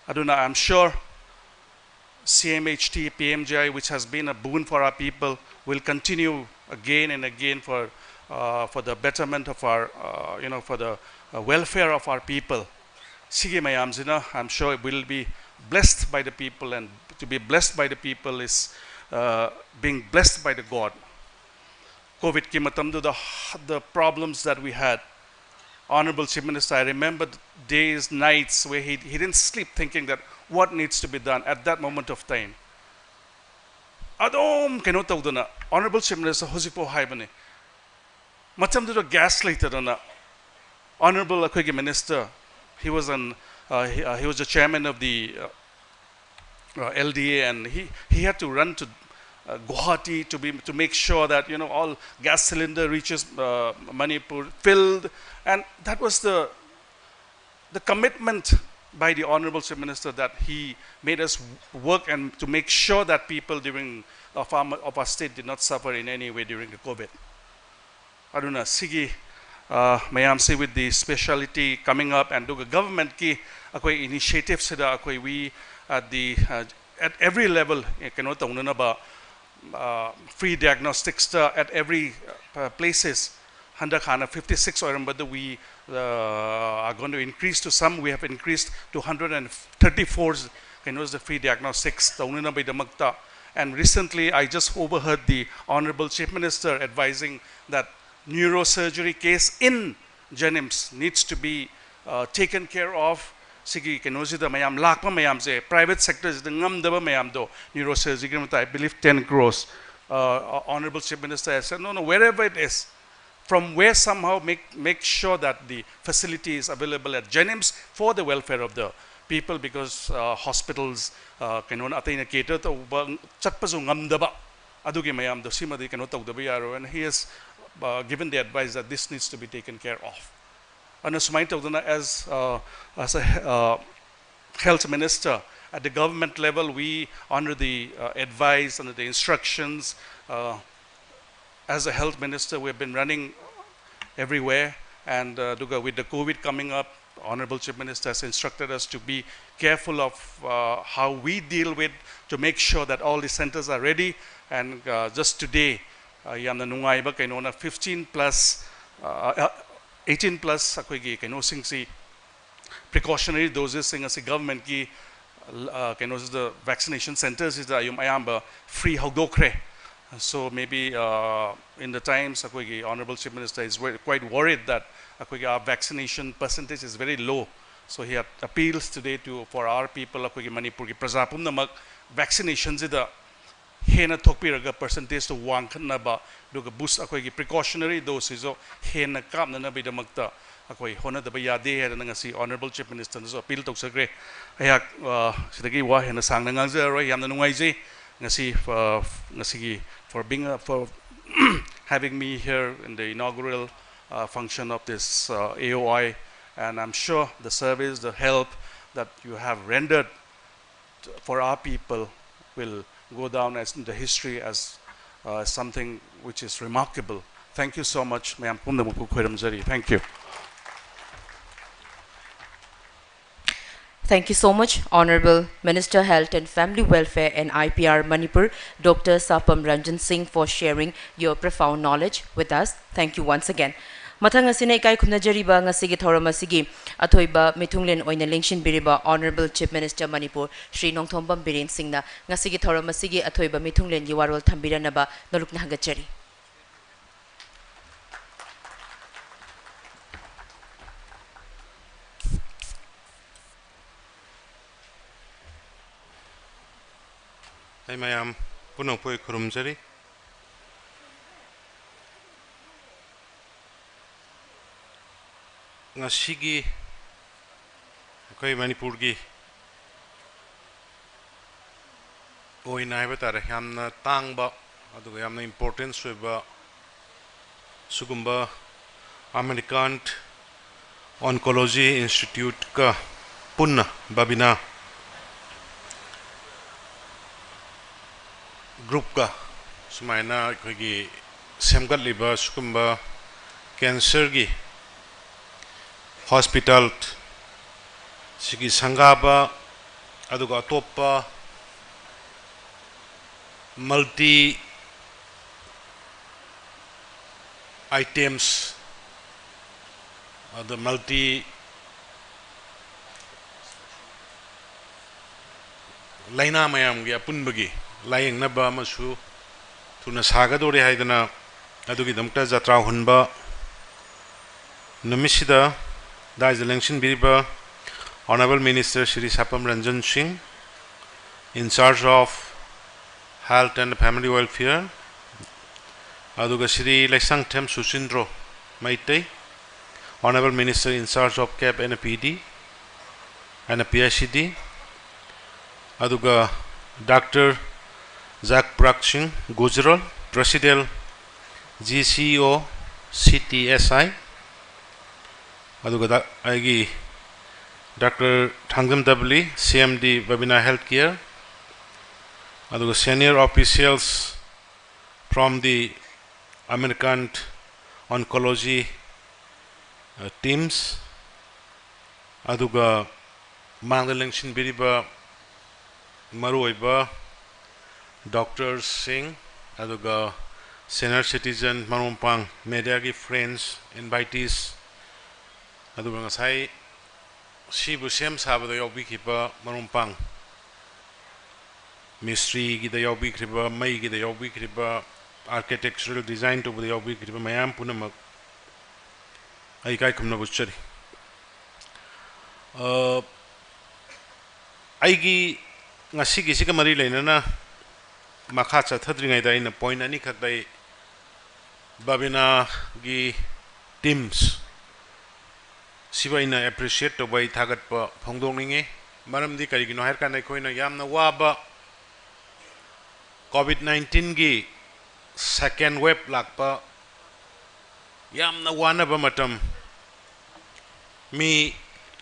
Speaker 6: Aduna, I'm sure CMHT, PMJAY, which has been a boon for our people, will continue again and again for the betterment of our, for the welfare of our people. Sige mayamzina, I'm sure it will be blessed by the people, and to be blessed by the people is being blessed by the God. COVID ki matamdu, the problems that we had. Honorable Chief Minister, I remember days, nights where he didn't sleep thinking that what needs to be done at that moment of time. Adom keno tawdana, Honorable Chief Minister Hosipo Haibane. Matamdu gas later dana. Honorable Minister, he was the chairman of the LDA, and he had to run to Guwahati to make sure that all gas cylinder reaches Manipur filled, and that was the commitment by the Honorable Chief Minister, that he made us work and to make sure that people of our state did not suffer in any way during the COVID. Aduna sige mayam se with the speciality coming up, and the government ki akoi initiative sida akoi we at every level kano taunana ba free diagnostics at every places. Handa khana 56 or but we are going to increase to some. We have increased to 134 the free diagnostics taunana by damakta. And recently I just overheard the Honorable Chief Minister advising that neurosurgery case in Jenims needs to be taken care of. Sige kenozida mayam lakpa mayam se private sector is the ngamdaba mayam do neurosurgery. I believe 10 crores. Honorable Chief Minister has said no, wherever it is, from where somehow make sure that the facility is available at Jenims for the welfare of the people, because hospitals kanon atay cater to chatpazo ngamdaba adugi mayam do simadi kanot tawdaba yaro, and he has given the advice that this needs to be taken care of. ana sumai tawdana as a health minister at the government level, we under the advice, under the instructions, as a health minister, we have been running everywhere, and with the COVID coming up, Honorable Chief Minister has instructed us to be careful of how we deal with, to make sure that all the centers are ready. And just today, yamna nungaiba kainona 15 plus 18 plus akoigi kaino singsi precautionary doses sing as government ki kaino the vaccination centers is ayum ayamba free hogdokre. So maybe in the times akoigi Honorable Chief Minister is quite worried that our vaccination percentage is very low. So he appeals today for our people Manipur ki prajapum namak vaccinations ida hena thokpiraga percentage to wangkhanaba duga boost precautionary doses o hena kamna na bidamakta hona daba yade hena ngasi Honorable Chief Minister so appeal toksagre ayak sidagi wa hena sangna ngangja ro yamna nungaiji ngasi for having me here in the inaugural function of this AOI, and I'm sure the service, the help that you have rendered for our people will go down as in the history as something which is remarkable. Thank you so much. Thank you.
Speaker 2: Thank you so much, Honorable Minister Health and Family Welfare and IPR Manipur, Dr. Sapam Ranjan Singh, for sharing your profound knowledge with us. Thank you once again. Mathang asina ikai khumnajariba ngasigi thoram asigi athoiba mithunglen oina lengshin biriba Honorable Chief Minister Manipur Shri Nongthombam Biren Singh na ngasigi thoram asigi athoiba mithunglen gi warol thambiranaba nolukna hagachari.
Speaker 7: Hey mayam punong poi kurumjari ngasigi koi Manipur gi oina hai batare yamna tangba aduga yamna importance ba sugumba American Oncology Institute ka punna Babina group ka sumaina koigi semgat liba sukumba cancer gi hospital sigi sangaba aduga topa multi items the multi laina mayam gi apunbagi laying naba masu tuna saga dore haidana adugi damta jatra hunba numisida dais election biriba Honorable Minister Shri Sapam Ranjan Singh, in charge of Health and Family Welfare, aduga Shri Laisang Them Susindro Maitei, Honorable Minister in charge of CAP and PD and PICD, aduga Dr. Zak Praksing Gujral, President GCO CTSI, aduga Agi Dr. Thangam Dabli, CMD Babina Healthcare, aduga senior officials from the American Oncology teams, aduga Mangalengshin Biriba Maruiba Dr. Singh, aduga senior citizen Marumpang, media friends, invitees, aduga ngasai Shibu Shem Sabado Yobi Kipa Marumpang, Mystery Gida Yobi Kriba, May Gida Yobi Kriba, architectural design to the Yobi Kriba Mayam Punamak, Aikai Kumnabuchari. Aigi Nasiki Sikamari Lena. Makhacha thadringai da in a point ani khakdai Babina gi teams siba ina appreciate to bai thagat pa phongdong ninge maram di kari gi no her kanai khoina yamna waba COVID-19 gi second wave lakpa yamna wana ba matam mi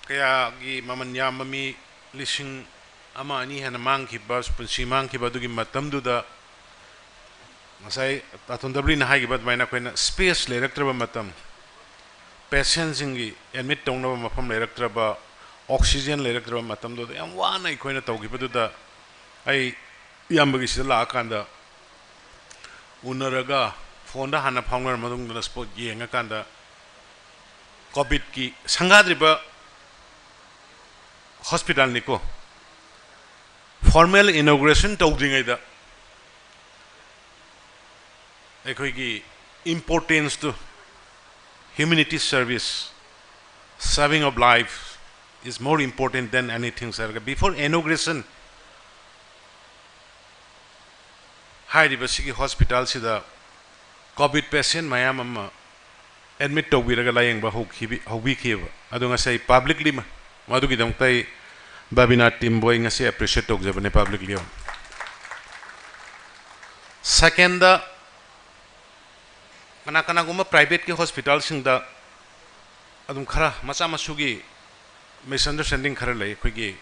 Speaker 7: kaya gi mamanya mami lising ama ani hana mang ki bas punsi mang ki badu gi matam du da masai atun dabli na hai gi bad maina koina space le raktra ba matam patients ingi admit tong na ba mafam le raktra ba oxygen le raktra ba matam du da yam wa na koina taw gi badu da ai yam gi sila akanda unaraga phone da hana phangnar madung da spot yenga kanda covid ki sangadriba hospital niko formal inauguration tawdingai da ekoi ki importance to humanity service saving of life is more important than anything sir before inauguration hairiba sigi hospital sida covid patient mayam amma admit tawbiraga layeng ba hobi khiba adunga sai publicly madu gi dam tai Babina team boy ngasi appreciate tok jabane publicly second da kana guma private ki hospital sing da adum khara macha masugi misunderstanding khara lai khogi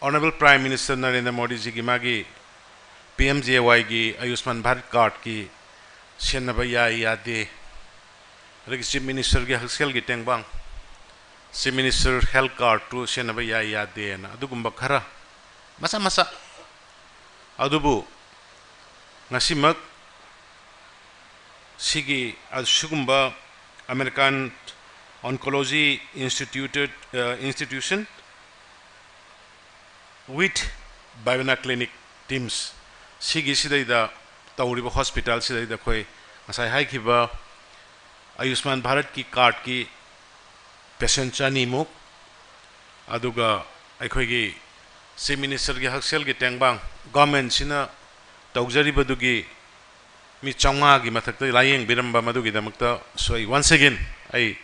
Speaker 7: honorable prime minister Narendra Modi ji gi magi PMJY gi Ayushman Bharat card ki senaba ya de regi chief minister gi haksel gi tengbang chief minister health card to senaba ya de na adugumba khara masa adubu ngasimak sigi asugumba American Oncology institution with Babina clinic teams sigi sidai da tawriba hospital sidai da khoi asai hai khiba Ayushman Bharat ki card ki patient chani muk aduga aikhoi gi chief minister gi haksel gi tengbang government sina tawjari badugi mi changa gi mathakta layeng biramba madugi damakta so once again I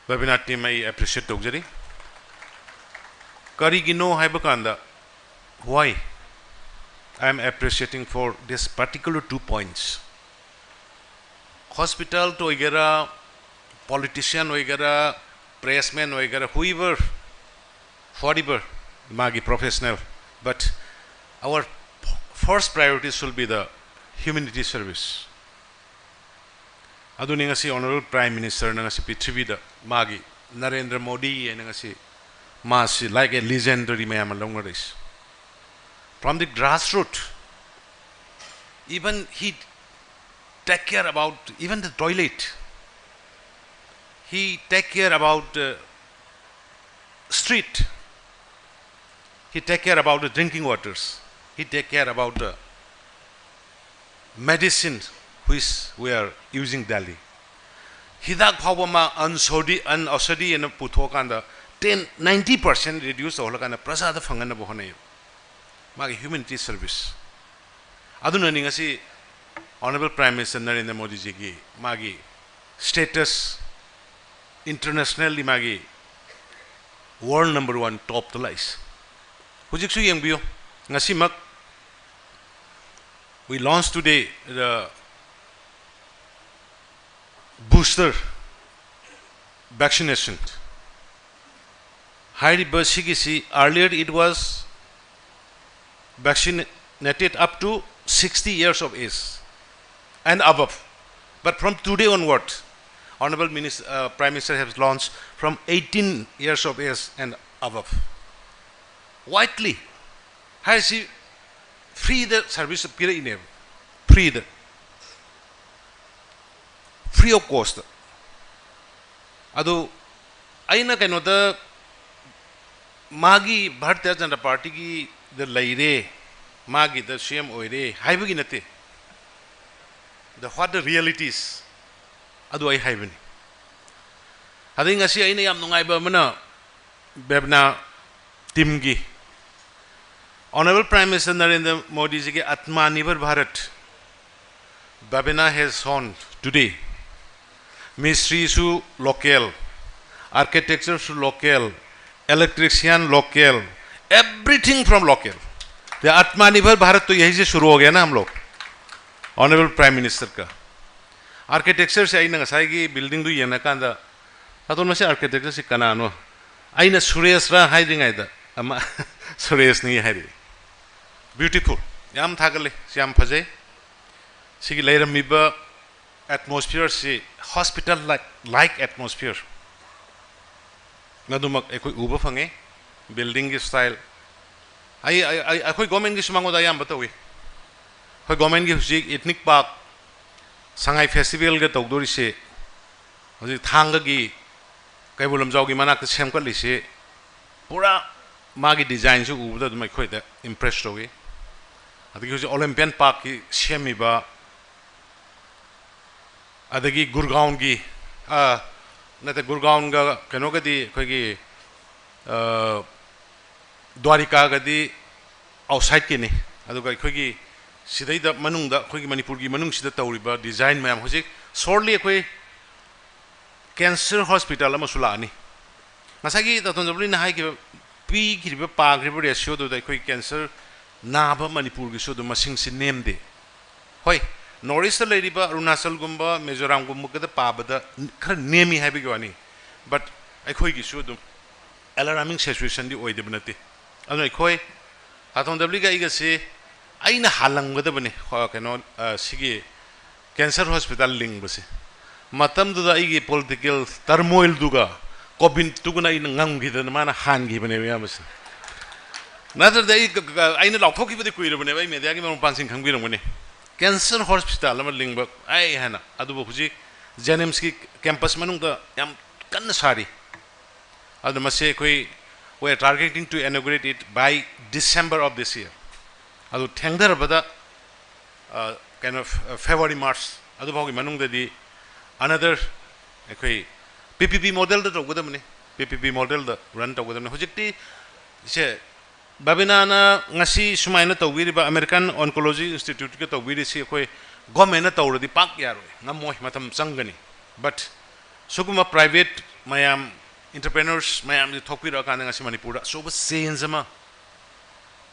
Speaker 7: Babina team I appreciate tawjari kari gi no haiba kanda why I am appreciating for this particular 2 points hospital to igera politician igera pressman igera whoever whatever magi professional but our first priority should be the humanity service aduni ngasi honorable prime minister ngasi prithvi da magi Narendra Modi ngasi masi like a legendary mayam longaris from the grassroots even he take care about even the toilet he take care about street he take care about the drinking waters he take care about the medicines which we are using daily hidak phawama unasadi and puthokanda 90% reduce holakana prasada phangana bohane magi humanity service aduna ningasi honorable prime minister Narendra Modi ji gi magi status internationally magi world number 1 top the list hujik su yengbiyo ngasi mak we launched today the booster vaccination high sigisi earlier it was vaccinated up to 60 years of age and above but from today onward honorable prime minister has launched from 18 years of age and above widely has he free the service period free of cost adu aina kaino da magi Bharatiya Janata Party gi the laire magi the CM oire haibagi nate the what the realities adu ai haibani ading asi aina yam nungai ba mana Babina team gi honorable prime minister Narendra Modi ji ke Atmanirbhar Bharat Babina has shown today mystery su local architecture su local electrician local everything from local the Atmanirbhar Bharat to yahi se shuru ho gaya na hum log honorable prime minister ka architecture se aina ngasai gi building du yana kanda अतोन मसे architecture से कनानो आइना सुरेश रा हाइदिंगाइदा अमा सुरेश नहीं हाइदि beautiful याम थागले याम फजे सिगी लेरमिबा atmosphere से hospital like atmosphere नदुमक एकोइ उबा fungi building की style I अखोइ government की सुमांगोदा याम बतोइ खoi गवर्नमेंट की हुजिक इथनिक पार्क सांगाई फेस्टिवल के तौदोरी से हुजिक थांग की कैबुलम जाओगी मनाक सेमकली से पूरा मागी डिजाइन से उबदा दुमै खोइदा इम्प्रेस होगी अदगी हुजिक ओलंपियन पार्क की सेमिबा अदगी गुरगांव की नते गुरगांव का कनो गदी खोगी द्वारिका गदी आउटसाइड की ने अदुगा खोगी सिदैदा मनुंगदा खोगी मणिपुर की मनुंग सिदा तौरिबा डिजाइन मैम हुजिक सोरली खोई कैंसर हॉस्पिटल अमा सुलानी मसागी ततोंजबली ना हाई कि पी किरिबा पाग्रिबा रेशियो दो खोई कैंसर नाबा मणिपुर की सुदु मसिंग सि नेम दे होय नॉर्थ ईस्ट लेरिबा अरुणाचल गुम्बा मिजोराम गुम्बा कदा पाबदा खर नेमी हाइबि गवानी बट अखोई की सुदु अलार्मिंग सिचुएशन दी ओइदब नते अनु अखोई ततोंजबली गा इगसे आइना हालंगदबने कनो सिगी कैंसर हॉस्पिटल लिंग बसे मतम दुदा इगी पॉलिटिकल टर्मोइल दुगा कोबिन तुगुना इन ngamgidana mana hangibane yamस नदर दे आइना लाउथोकिबदि कुइरबने बाय मेडिया की मम पांसिंग खंगबिरमने कैंसर हॉस्पिटल अमा लिंग आई हैना अदुबो हुजि जेनिम्स की कैंपस मनुंगदा याम कन्न सारी अदु मसे कोई we are targeting to inaugurate it by December of this year adu thengdarabada kind of February March adu bawgi manungdadi another ekoi PPP model da tawgadamne PPP model da run tawgadamne hojikti se Babina na ngasi sumaina tawbiriba American Oncology Institute ke tawbiri si ekoi government na tawradi pak yaroi ngamoi matam changani but suguma private mayam entrepreneurs mayam di thokpira kana ngasi Manipur so ba sense ma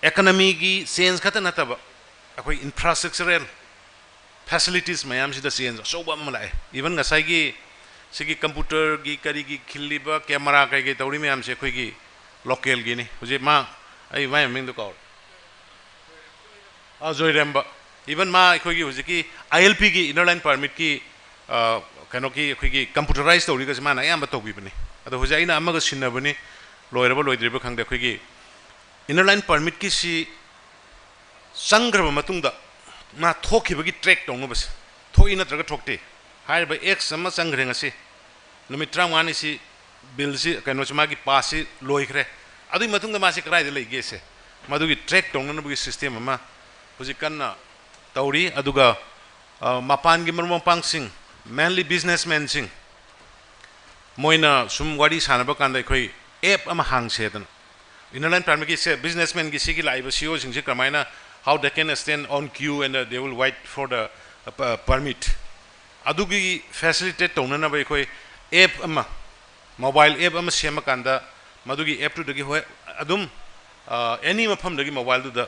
Speaker 7: economy ki sense khata nataba akoi infrastructural facilities mayam sida sense so ba malai even ngasai gi sigi computer gi kari gi khiliba camera kai gi tawri mayam se khoi gi local gi ni hoje ma ai mai ming do kaur joy remba even ma khoi gi hoje ki ILP gi inner line permit ki kano ki khoi gi computerized tawri ga ma na yam ba tawbi bani ado hoje ina amaga sinabani loiraba loidriba khangde khoi gi inner line permit ki si sangraba matungda ma thokibagi track tongno bas thoi na traga thokte haiba x sama sangre ngasi numit 31 ni si bill si kano chama gi pass si loikhre adu matungda ma si krai de leige se madugi track tongno bugi system ma hoji kanna tauri aduga mapan gi marmo pangsing mainly businessmen sing moina sum wadi sanaba kanda khoi app ama hang se dan inner line permit ki se businessmen ki sigi laiba CEO sing se kamaina how they can stand on queue and they will wait for the permit adugi facilitate tongna ba khoi app ama mobile app ama sema kanda madugi app to dagi hoi adum any mafam dagi mobile du da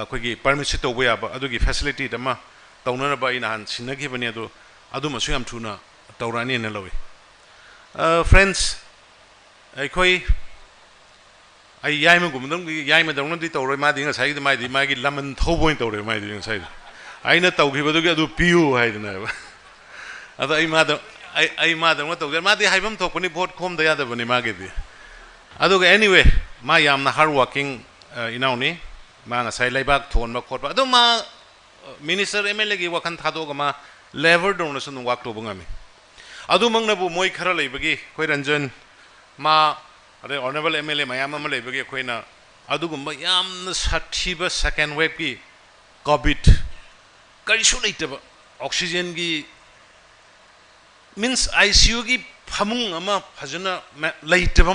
Speaker 7: khoi gi permit se to ba ba adugi facility dama tongna ba ina han sinagi bani adu aduma su yam thuna tawrani na lawi friends khoi ai yai ma gumdam yai ma dong di tawroi ma ding sai ma di ma gi lamon thoboin tawroi ma di sai ai na tawgi ba du gi adu piu hai na ba ada ai ma da ai ma da ma tawger ma di haibam thokuni vote khom da ya da bani ma gi di adu anyway ma yam na hard working inauni ma nga sai laibak thon ma khot ba adu ma minister MLA gi wakhan thado ga ma lever dong na sun wak to bangami adu mangna bu moi khara leibagi khoi ranjan ma अरे honourable MLA ma'am लेबगे अखोना अदुगुम्बा यामना साथिबा second wave की covid करिसु लेतब oxygen की मीन्स ICU की फमुंग अमा फजना लेतब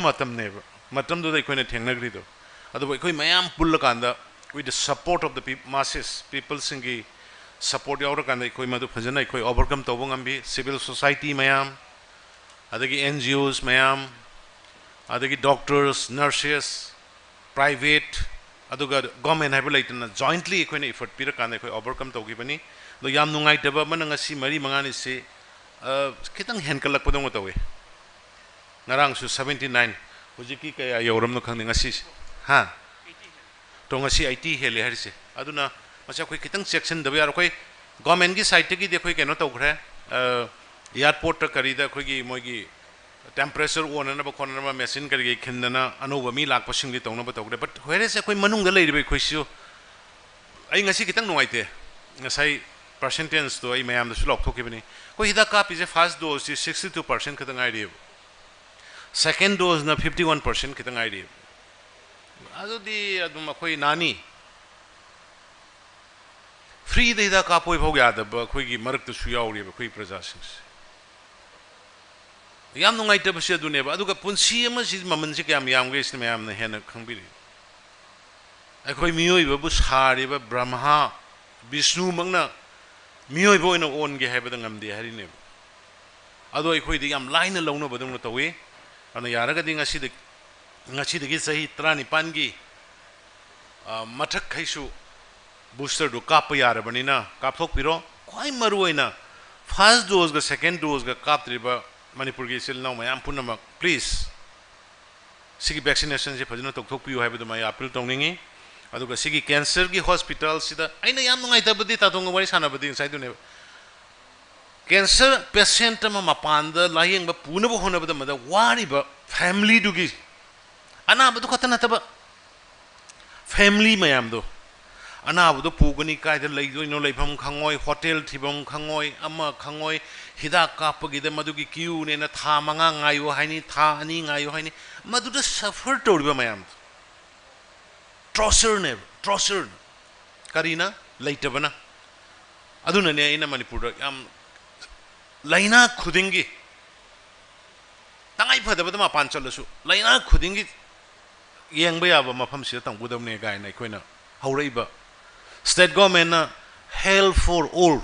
Speaker 7: मतम दो अखोना थेंगनग्रिदो अदुबो अखोय मैम पुल्ल कांदा with the support of the masses people singi support yaura kanda अखोय मदु फजना अखोय ओवरकम तोबंगम्बी civil society मैम अदगी NGOs ma'am adagi doctors nurses private aduga government haiba leitana jointly ekhoi effort pira kan ekhoi overcome tawgi bani do yam nungai taba mananga si mari mangani se kitang hen kalak padong tawe ngarang su 79 hujiki kaya yoram no khangni ngasi ha to ngasi 80 hele harise aduna macha khoi kitang section dabe yar khoi government gi side gi de khoi keno to khre airport ta kari da khoi gi moi gi temperature on na ba khon na machine kari gi khindana anoba mi lak pasing di to na ba to khre but where is khoi manung da lei ri khoi su ai ngasi kitang nungai te ngasai percentage to ai mayam da su lok thoki bani khoi hida ka pi je first dose is 62% kitang ai ri second dose na 51% kitang ai ri adu di adum khoi nani free de da ka poi phog ya da khoi gi marak tu su yaw ri khoi praja sing yam nungai te bse du ne ba adu ka punsi ma si maman si kyam yam ge sin mayam na hen khang bi ri ai khoi miyoi ba bu sari ba brahma vishnu mangna miyoi bo ina on ge haiba da ngam de hari ne adu ai khoi di yam line lo no ba dum to we ana yara ga di ngasi de gi sahi 35 gi mathak khaisu booster do kap yara bani na kap thok piro khoi maru oina first dose ga second dose ga kap triba manipur gi sil now mayam punama please sigi vaccination je phajna tok thok piu haiba do mai appeal tongningi adu ga sigi cancer gi hospital sida aina yam ngai ta budi ta tong wari sana budi sai du ne cancer patient ma mapanda layeng ba puna bo hona ba da wari ba family du gi ana ba du khatana ta ba family mayam do ana bu do pugani kai da lei do no leifam khangoi hotel thibam khangoi ama khangoi hida ka pagi da madu gi queue ne na tha manga ngayo haini tha ani ngayo haini madu da suffer toriba mayam trosser karina leitabana aduna ne ina manipur am laina khudingi tangai phada bada ma panchalasu laina khudingi yengba yaba mafam si tang budam ne gai nai koina haureiba state government na help for all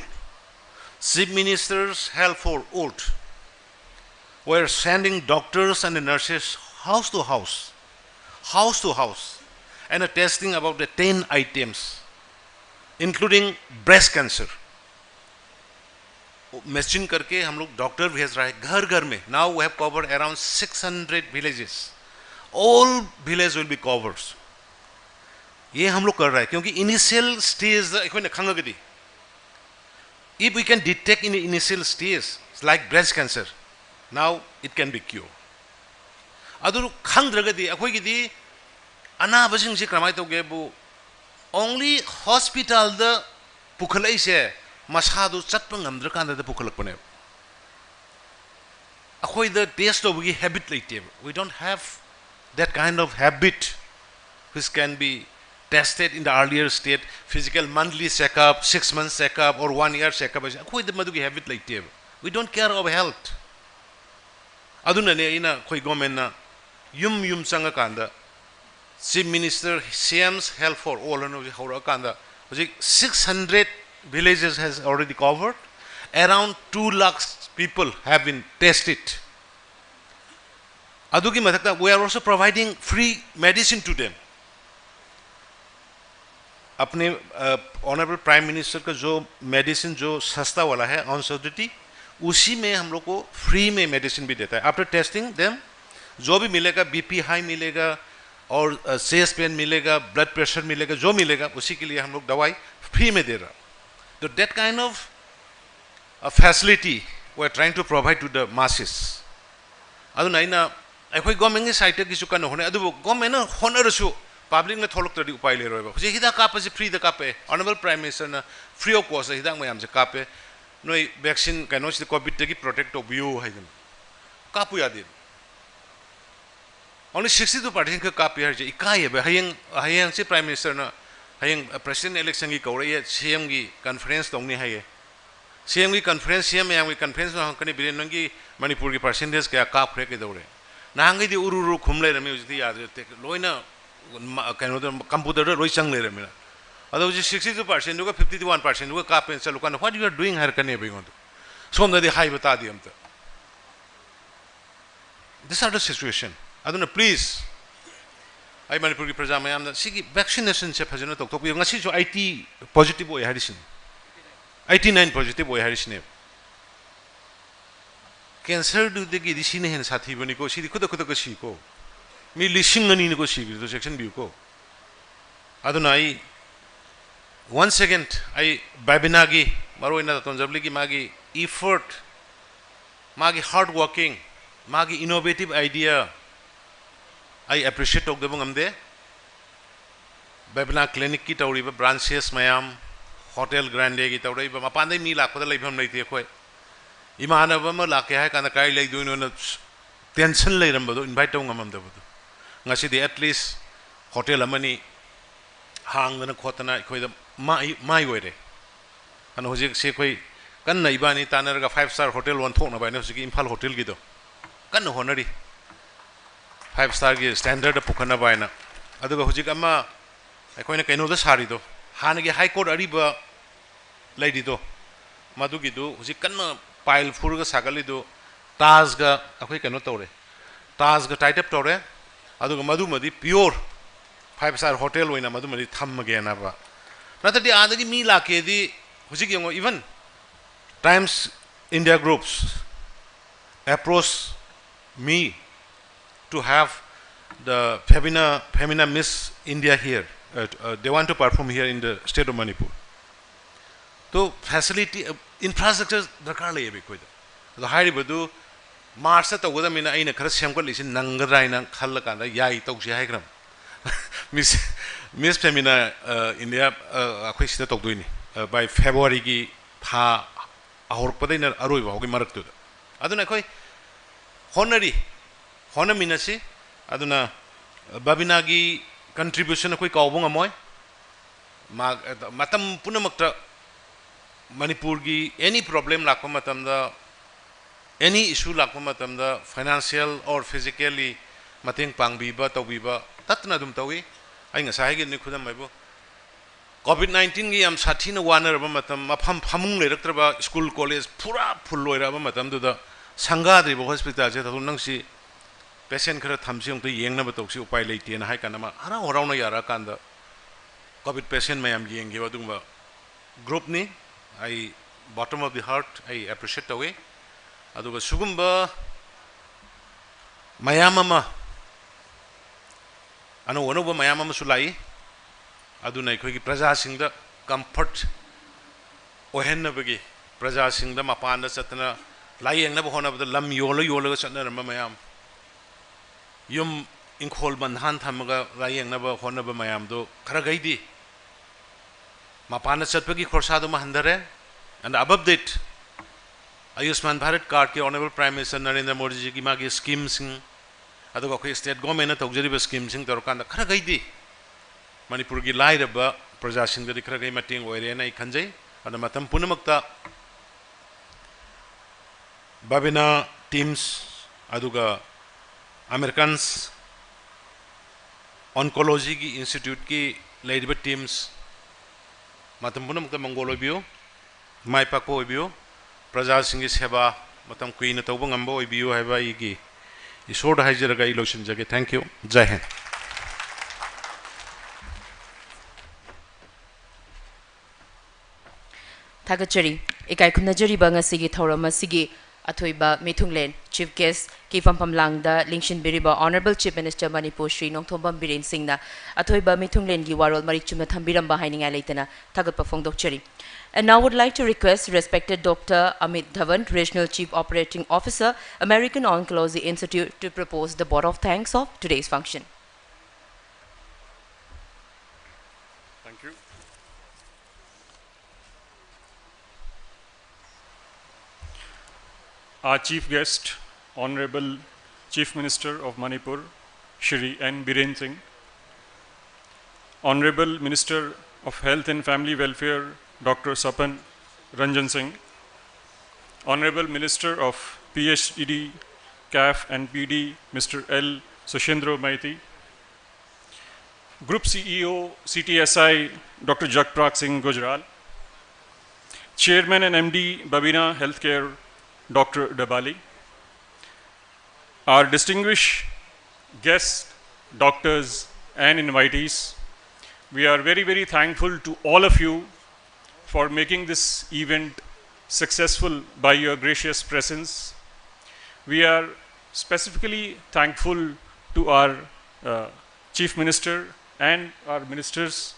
Speaker 7: chief ministers help for all were sending doctors and nurses house to house and testing about the 10 items including breast cancer machine करके हम लोग doctor भेज रहा है घर घर में now we have covered around 600 villages all village will be covered ये हम लोग कर रहा है क्योंकि initial stage इकोने खंगगदी if we can detect in the initial stage like breast cancer now it can be cured Adoor खंगद्रगदी अखोइगिदी अनाबसिंग से क्रमाय तो गेबु only hospital द पुखलै से masadu chatpa ngamdra kanda da pukalak pane akhoi the taste of gi habit laite we don't have that kind of habit which can be tested in the earlier state physical monthly checkup 6 months checkup or 1 year checkup akhoi the madu gi habit laite we don't care of health aduna ne ina khoi government na yum sanga kanda chief minister CM's help for all and hora kanda 600 villages has already covered around 2 lakhs people have been tested adugi mathakta we are also providing free medicine to them apne honorable prime minister ka jo medicine jo sasta wala hai Oncology usi mein hum log ko free mein medicine bhi deta hai after testing them jo bhi milega BP high milega और chest pain मिलेगा blood pressure मिलेगा जो मिलेगा उसी के लिए हम लोग दवाई फ्री में दे रहा तो that kind of a facility we are trying to provide to the masses adu naina akhoi government ni side ki sukan hone adu government na honarasu public na tholok tadi upai le roiba je hida ka pa je free da ka pe honorable prime minister na free of cost hida mayam je ka pe noi vaccine kano si covid ki protect of you haidam ka pu ya din only 62% ka copy har je ikai ba hayang si prime minister na hayang president election gi kaure ye CM gi conference tongni haye CM gi conference CM yang gi conference na kani biren ngi manipur gi percentage ka kap khre ke dore na ngi di uru khumle rami uji ya te loina kano da computer da roi chang le rami ado ji 62% ga 51% ga kap pen chalu kan what you are doing har kane bi ngon som da di hai bata di am ta this are the situation aduna please ai manipur gi praja mayam da sigi vaccination se phajana tok tok ngasi jo IT positive oi harisin 89 positive oi harisin cancer do the gidi sine hen sathi bani ko sidi kuda kuda ko si ko mi lising ani ko si to section view ko aduna ai once again I Babina gi maro ina tonjabli gi magi effort magi hard working magi innovative idea I appreciate tok debung amde Babina clinic ki tawri ba branches mayam hotel grande ki tawri ba mapande mi lakpada leibham leite khoi imana ba ma lakke hai kana kai lei duino na tension leiram ba do invite tong amam da bu ngasi di at least hotel amani hang na khotana khoi da mai oire ana hojik se khoi kan nai bani tanar ga 5-star hotel one thok na ba ne hojik imphal hotel gi do kan honari 5-star gi standard pukhana ba na aduga hojik ama aikoina kaino da sari do hana gi high court ariba leidi do madu gi do hojik kan pile fur ga sagali do taj ga akoi kaino tore taj ga tight up tore aduga madu madi pure 5-star hotel oina madu madi tham ge na ba natadi adagi mi lake di hojik yongo even times India groups approach me to have the Babina Miss India here. They want to perform here in the state of Manipur. So facility infrastructure darkar lay be koida. The high badu Marsa to wada mina aina khara syam ko lisin nangadra ina khalla kanda yai tok si haigram. Miss Babina India akhoi sida tok doini by February gi tha ahor padai na aroi ba hogi marak tu. Aduna khoi honor minasi aduna Babina gi contribution koi kaubung amoy matam punamakta Manipur gi any problem lakpa matam da any issue lakpa matam da financial or physically mateng pangbiba tawbiba tatna dum tawi ai ngasai gi ni khudam maibo COVID-19 gi am sathi na wanar ba matam mafam phamung leraktraba school college pura full loira ba matam du da sangha de hospital je thun nangsi patient khara thamsi ong to yengna ba toksi upai leite na hai kana ma ara orauna yara kanda covid patient mayam yeng ge badung ba group ni I bottom of the heart I appreciate away aduga sugumba mayamama ano wono ba mayamama sulai aduna khoi gi praja singda comfort ohenna bagi praja singda mapanda satna layeng na ba hona ba lam yolo satna ram mayam yum inkhol bandhan thamaga layeng na ba hona ba mayam do khara gaidi mapana chatpagi khorsa do mahandare and above that Ayushman Bharat card ke honorable prime minister Narendra Modi ji ki magi scheme sing adu ko state government na tawjari ba scheme sing tor kan khara gaidi Manipur gi lai ba praja sing da khara gai mating oire na khanjai and matam punamakta Babina teams aduga Americans Oncology ki institute ki ladiba teams matam punam ka mongolo bio mai pako bio praja singi seba matam kuina tawbang ambo bio haiba igi isod haijara ga iloshin jage thank you jai hind
Speaker 2: Thagachari ikai khunajari banga sigi thorama sigi Athoiba Methunglen, Chief Guest, Kifam Langda, Lingshin Biriba, Honorable Chief Minister Manipur, Sri Nongthombam Biren Singna, Athoiba Methunglen, Giwarol Marichuma Thambiram behind Alaitana, Tagapafong Dokchari. And now would like to request respected Dr. Amit Dhawan, Regional Chief Operating Officer, American Oncology Institute, to propose the vote of thanks of today's function.
Speaker 6: Thank you. Our chief guest, Honorable Chief Minister of Manipur, Shri N. Biren Singh, Honorable Minister of Health and Family Welfare, Dr. Sapan Ranjan Singh, Honorable Minister of PhD, CAF and PD, Mr. L. Sushendra Maiti, Group CEO, CTSI, Dr. Jagprak Singh Gujral, Chairman and MD, Babina Healthcare, Dr. Dabali, our distinguished guests, doctors and invitees, we are very, very thankful to all of you for making this event successful by your gracious presence.
Speaker 8: We are specifically thankful to our Chief Minister and our ministers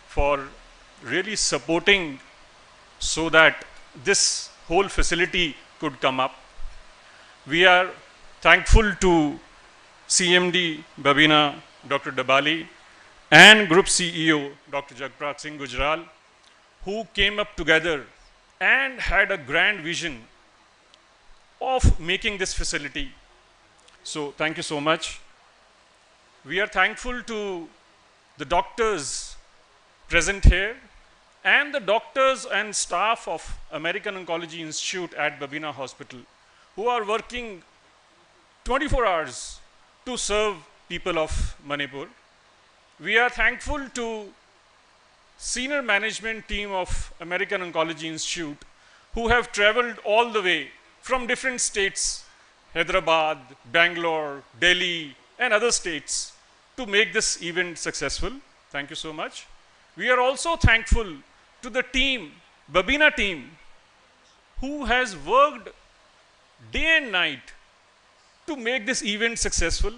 Speaker 8: for really supporting so that this whole facility could come up. We are thankful to CMD Babina, Dr. Dabali, and Group CEO, Dr. Jagprat Singh Gujral, who came up together and had a grand vision of making this facility. So thank you so much. We are thankful to the doctors present here and the doctors and staff of American Oncology Institute at Babina Hospital, who are working 24 hours to serve people of Manipur. We are thankful to senior management team of American Oncology Institute who have traveled all the way from different states, Hyderabad, Bangalore, Delhi, and other states to make this event successful. Thank you so much. We are also thankful to the team, Babina team, who has worked day and night to make this event successful.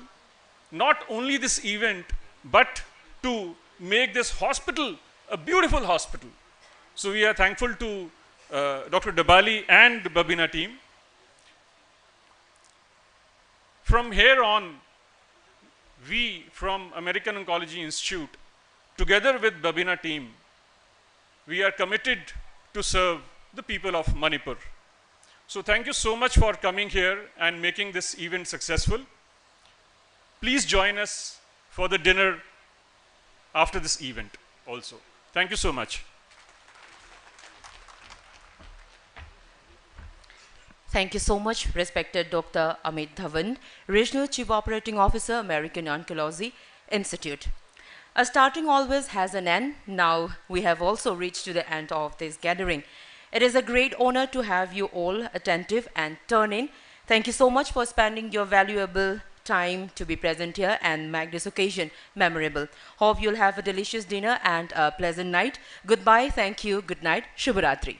Speaker 8: Not only this event, but to make this hospital a beautiful hospital. So we are thankful to Dr. Dabali and the Babina team. From here on, we from American Oncology Institute, together with Babina team, we are committed to serve the people of Manipur. So thank you so much for coming here and making this event successful. Please join us for the dinner after this event also. Thank you so much.
Speaker 2: Thank you so much, respected Dr. Amit Dhawan, Regional Chief Operating Officer, American Oncology Institute. A starting always has an end. Now we have also reached to the end of this gathering. It is a great honor to have you all attentive and turn in. Thank you so much for spending your valuable time to be present here and make this occasion memorable. Hope you'll have a delicious dinner and a pleasant night. Goodbye, thank you, good night, Shubharatri.